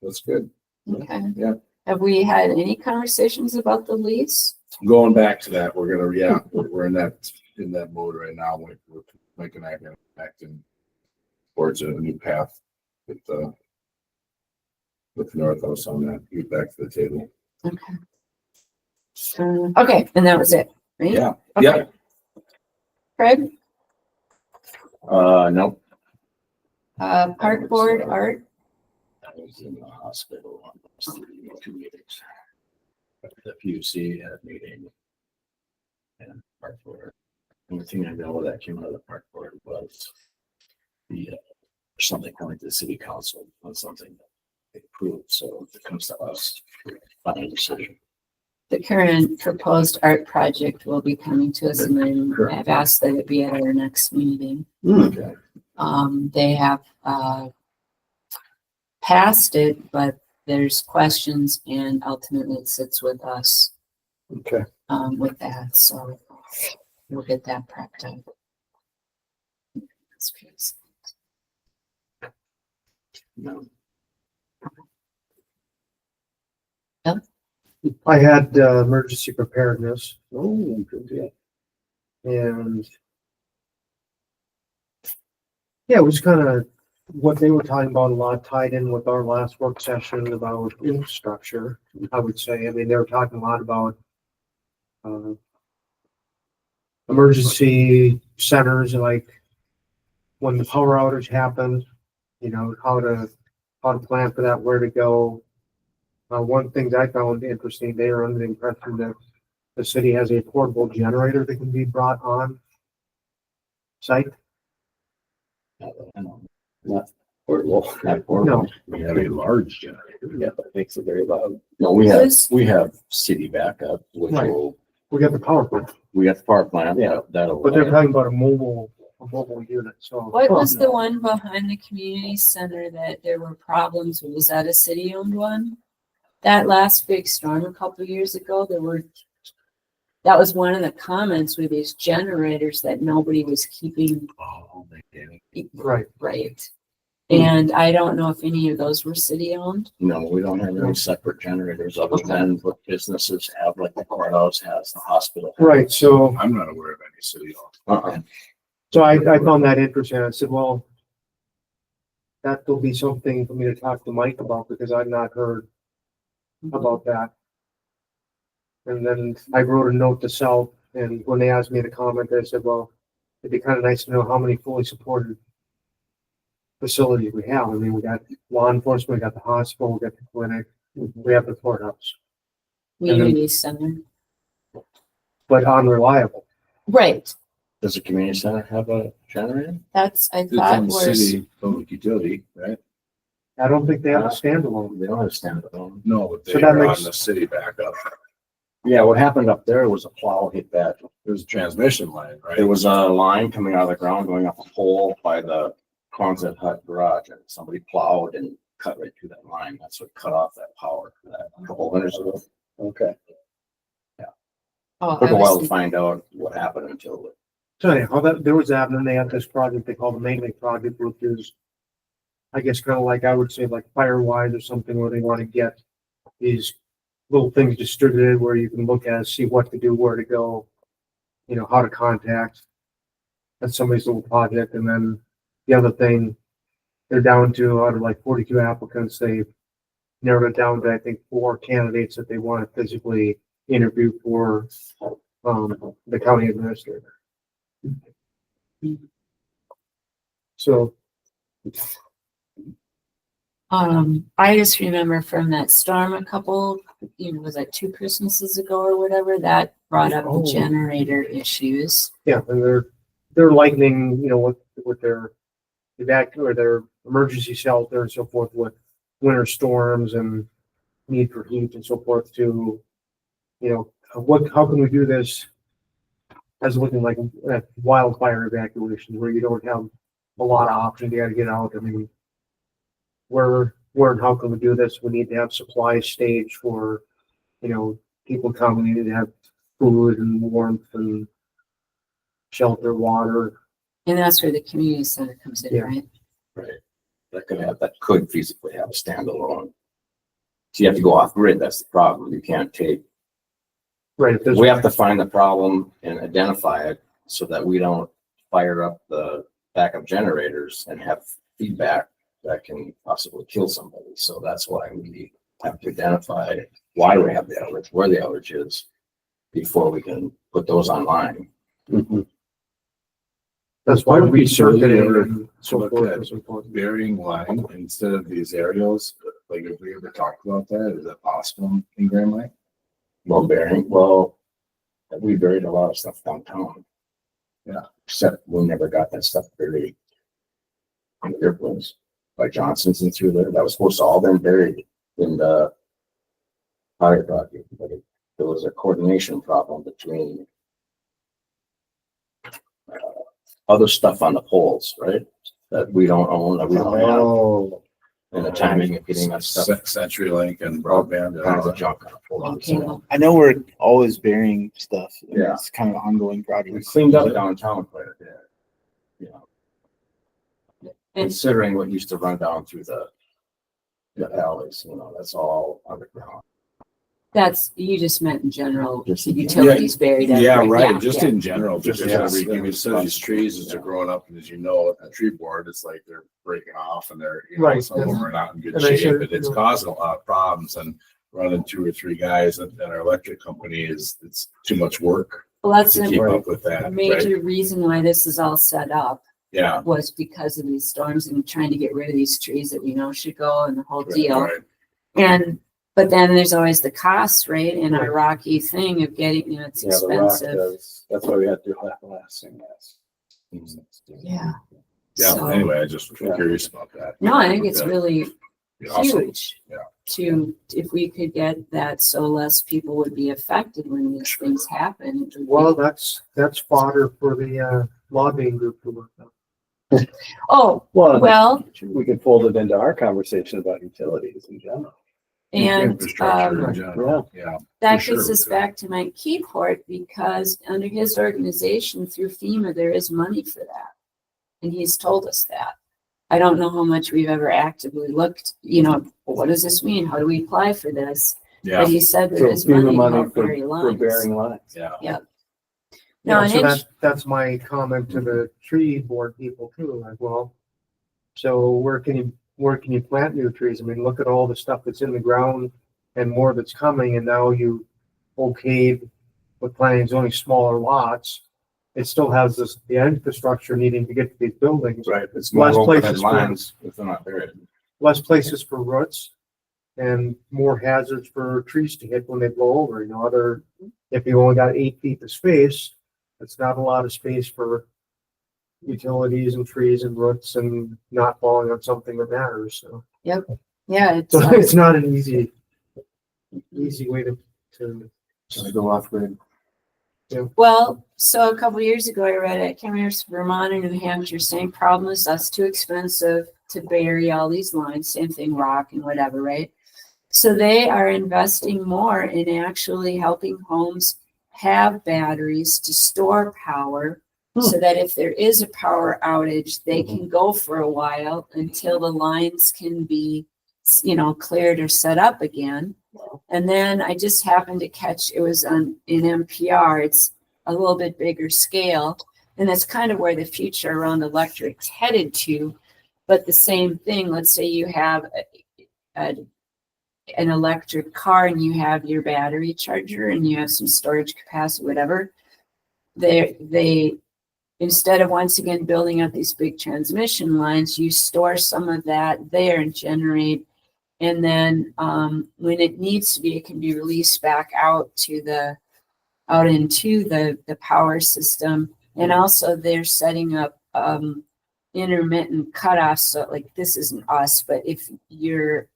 that's good. Okay. Yeah. Have we had any conversations about the lease? Going back to that, we're in that mode right now. We're making that acting towards a new path with North House on that. Get back to the table. Okay. Okay, and that was it, right? Yeah. Okay. Yeah. Craig, No. park board, Art, I was in the hospital on those 2 meetings. The PUC had a meeting. And park board. The only thing I know that came out of the park board was the something coming to the city council on something that they approved. So if it comes to us, final decision. the current proposed art project will be coming to us, and then Correct. I've asked that it be at our next meeting. Okay. They have passed it, but there's questions, and ultimately it sits with us Okay. with that, so we'll get that prepped up. No. I had emergency preparedness Oh, good deal. and yeah, it was kind of what they were talking about a lot tied in with our last work session about infrastructure, I would say. I mean, they were talking a lot about uh, emergency centers, like when the power outage happened, you know, how to plan for that, where to go. One thing that I found interesting, they were under the impression that the city has a portable generator that can be brought on site. Not portable, not portable. We have a large generator. Yeah, that makes it very loud. No, we have city backup, which Right. will, We got the power plant, we got the power plant, Yeah. that'll. but they're talking about a mobile unit, so. What was the one behind the community center that there were problems? Was that a city-owned one? That last big storm a couple years ago, that was one of the comments with these generators that nobody was keeping Oh, they did. Right. right. And I don't know if any of those were city-owned. No, we don't have any separate generators other than what businesses have, like the courthouse has, the hospital. has. Right, so, I'm not aware of any city hall. I found that interesting. I said, well, that will be something for me to talk to Mike about because I've not heard about that. And then I wrote a note to Sal, and when they asked me to comment, I said, well, it'd be kind of nice to know how many fully supported facilities we have. I mean, we got law enforcement, we got the hospital, we got the clinic, we have the courthouse, Community center. but unreliable. Right. Does the community center have a generator? That's, I It's thought on the was, city public utility, right? I don't think they have a standalone. They don't have standalone. No, but So they that are on makes- the city backup. Yeah, what happened up there was a plow hit that. There's a transmission line, right? There was a line coming out of the ground going up a pole by the Quonset hut garage, and somebody plowed and cut right through that line. That's what cut off that power for that a couple of winters ago. Okay. oh, Took I a while to was, find out what happened until it. So anyhow, there was that, and then they had this project they call the Mainlink project, which is, I guess, kind of like, I would say like Firewise or something where they want to get these little things distributed where you can look at, see what to do, where to go, you know, how to contact. That's somebody's little project. And then the other thing, they're down to out of like 42 applicants, they've narrowed it down to, I think, 4 candidates that they want to physically interview for the county administrator. So, I just remember from that storm a couple, was that 2 Christmases ago or whatever, that brought up the Oh. generator issues. yeah, and they're lightening, you know, with their or their emergency shelter and so forth with winter storms and need for heat and so forth to, you know, how can we do this as looking like wildfire evacuations where you don't have a lot of options, you gotta get out. I mean, where and how can we do this? We need to have supplies staged for, you know, people coming. We need to have food and warmth and shelter, water. And that's where the community center comes in, Yeah. right? That could feasibly have a standalone. So you have to go off grid. That's the problem. You can't take. Right. If there's We have to find the problem and identify it so that we don't fire up the backup generators and have feedback that can possibly kill somebody. So that's why we have to identify why we have the outage, where the outage is, before we can put those online. That's why Would we we circuit it ever and so look forth at and so forth. Burying line instead of these aerials, like if we ever talked about that, is that possible in Grand Lake? We buried a lot of stuff downtown. Yeah. Except we never got that stuff buried in the airplanes by Johnson's and through there. That was supposed to all been buried in the fire project, but there was a coordination problem between other stuff on the poles, right? That we don't own, that we don't have, Oh, and the timing of getting that stuff, CenturyLink and broadband. and all kinds of that. junk on the poles. Okay, well, I know we're always burying stuff. Yeah. It's kind of an ongoing We project. cleaned up downtown quite a bit. You know, and considering what used to run down through the alleys, you know, that's all underground. you just meant in general, Just in utilities buried. Yeah, everywhere. right, Yeah, just yeah. in general, Just because yeah. every, I mean, some of these trees as they're growing up, and as you know, a tree board, it's like they're breaking off and they're, you know, Right. some of them are not in good And I shape, should- but it's causing a lot of problems, and running 2 or 3 guys at our electric company it's too much work Well, that's to keep a up with that, right? major reason why this is all set up. Yeah. Was because of these storms and trying to get rid of these trees that we know should go and the whole deal. Right. But then there's always the cost, right? And our rocky thing of getting, it's Yeah, the rock expensive. does, that's why we had to do that last thing, yes. Yeah. Yeah, So- anyway, I just was Yeah. curious about that. No, I think it's Yeah. really Be awesome. huge. Yeah. If we could get that, so less people would be affected when these things happen. It would be- Well, that's fodder for the lobbying group to work on. Oh, well, We could fold it into our conversation about utilities in general. and, Infrastructure in general, yeah. that For gets sure. us back to Mike Keyport, because under his organization through FEMA, there is money for that. And he's told us that. I don't know how much we've ever actively looked, what does this mean? How do we apply for this? Yeah, But he said So there is FEMA money money about for, bury for lines. bearing lines. yeah. No, Yeah, and so it's- that's my comment to the tree board people too, like, well, so where can you plant new trees? I mean, look at all the stuff that's in the ground and more that's coming, and now you okayed with planting only smaller lots. It still has the infrastructure needing to get to these buildings, Right, it's Less more open places for- lines if they're not buried. less places for roots and more hazards for trees to hit when they blow over, if you only got 8 feet of space, it's not a lot of space for utilities and trees and roots and not falling on something that matters, so. yeah, So it's not an easy way to. Go off grid. well, so a couple years ago, I read it, I can't remember if it's Vermont or New Hampshire, same problem as us, too expensive to bury all these lines, same thing, rock and whatever, right? So they are investing more in actually helping homes have batteries to store power, so that if there is a power outage, they can go for a while until the lines can be, cleared or set up again. And then I just happened to catch, it was in NPR, it's a little bit bigger scale, and that's kind of where the future around electric's headed to. But the same thing, let's say you have an electric car and you have your battery charger and you have some storage capacity, whatever. They instead of once again building up these big transmission lines, you store some of that there and generate. And then when it needs to be, it can be released back out into the power system. And also they're setting up intermittent cutoffs. So like this isn't us, but if you're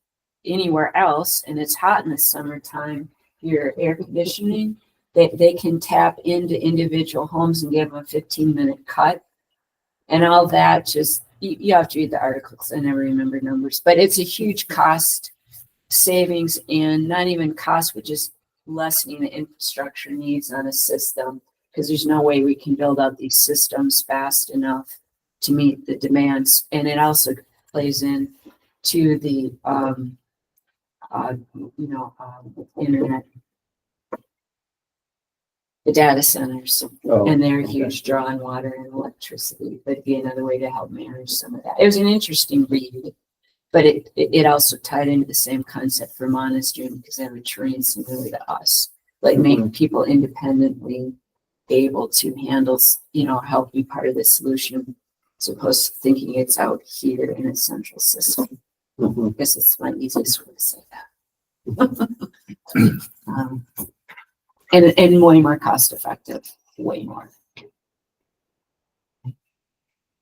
anywhere else and it's hot in the summertime, your air conditioning, they can tap into individual homes and give them a 15-minute cut. And all that just, you have to read the articles. I never remember numbers, but it's a huge cost savings, and not even cost, but just lessening the infrastructure needs on a system, because there's no way we can build out these systems fast enough to meet the demands. And it also plays in to the internet, the data centers, and they're a huge draw on water and electricity. But be another way to help manage some of that. It was an interesting read, but it also tied into the same concept Vermont is doing, because they have a terrain similar to us, like make people independently able to handle, help be part of the solution, as opposed to thinking it's out here in a central system. I guess it's my easiest way to say that. And way more cost effective, way more.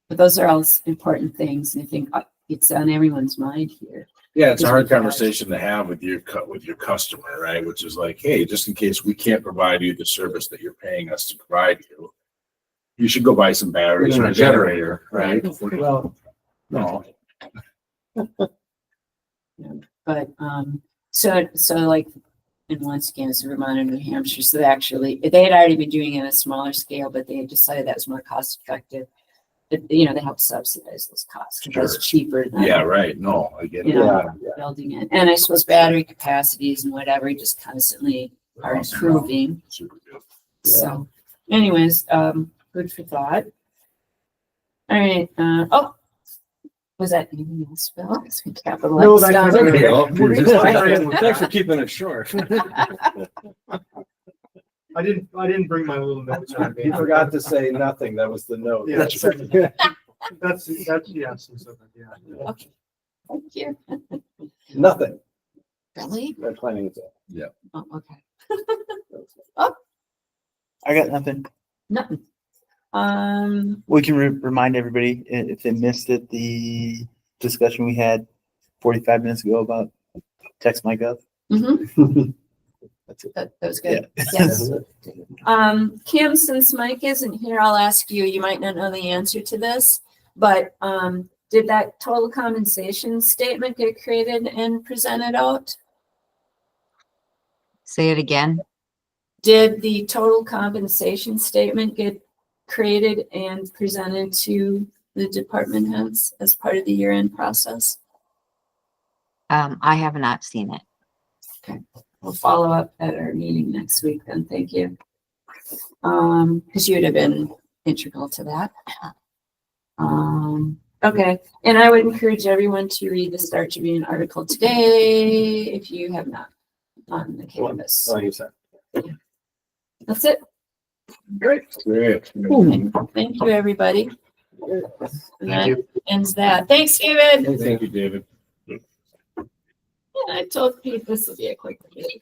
But those are all important things, and I think it's on everyone's mind here. Yeah, it's a hard Because we have- conversation to have with your customer, right? Which is like, hey, just in case we can't provide you the service that you're paying us to provide you, you should go buy some batteries or a generator, right? Well, no, But so like, and once again, it's Vermont and New Hampshire. So they had already been doing it at a smaller scale, but they had decided that was more cost effective. you know, they help subsidize those costs. 'Cause Sure. It's cheaper than. Yeah, right. No, I get it. You know, Yeah, building it. And I suppose battery capacities and whatever just constantly are improving. Super good. So anyways, good for thought. All right, was that anything else, Bill? We capitalized No, that's on okay. it. Thanks for keeping it short. I didn't bring my little notes on me. He forgot to say nothing. That was the note. Yeah. That's, yeah, some stuff, yeah. Okay, thank you. Nothing. Really? They're planning to. Oh, okay. I got nothing. Nothing. We can remind everybody if they missed it, the discussion we had 45 minutes ago about text my gov. mhm, That's it. that was good. Yeah. Yes. Kim, since Mike isn't here, I'll ask you, you might not know the answer to this, but, did that total compensation statement get created and presented out? Say it again. Did the total compensation statement get created and presented to the department heads as part of the year-end process? I have not seen it. We'll follow up at our meeting next week then, thank you. Because you'd have been integral to that. Okay, and I would encourage everyone to read the Star Tribune article today if you have not on the canvas. Oh, you said. That's it. Great. Great. Thank you, everybody. And that you. ends that. Thanks, David. Thank you, David. Yeah, I told Pete this will be a quick meeting.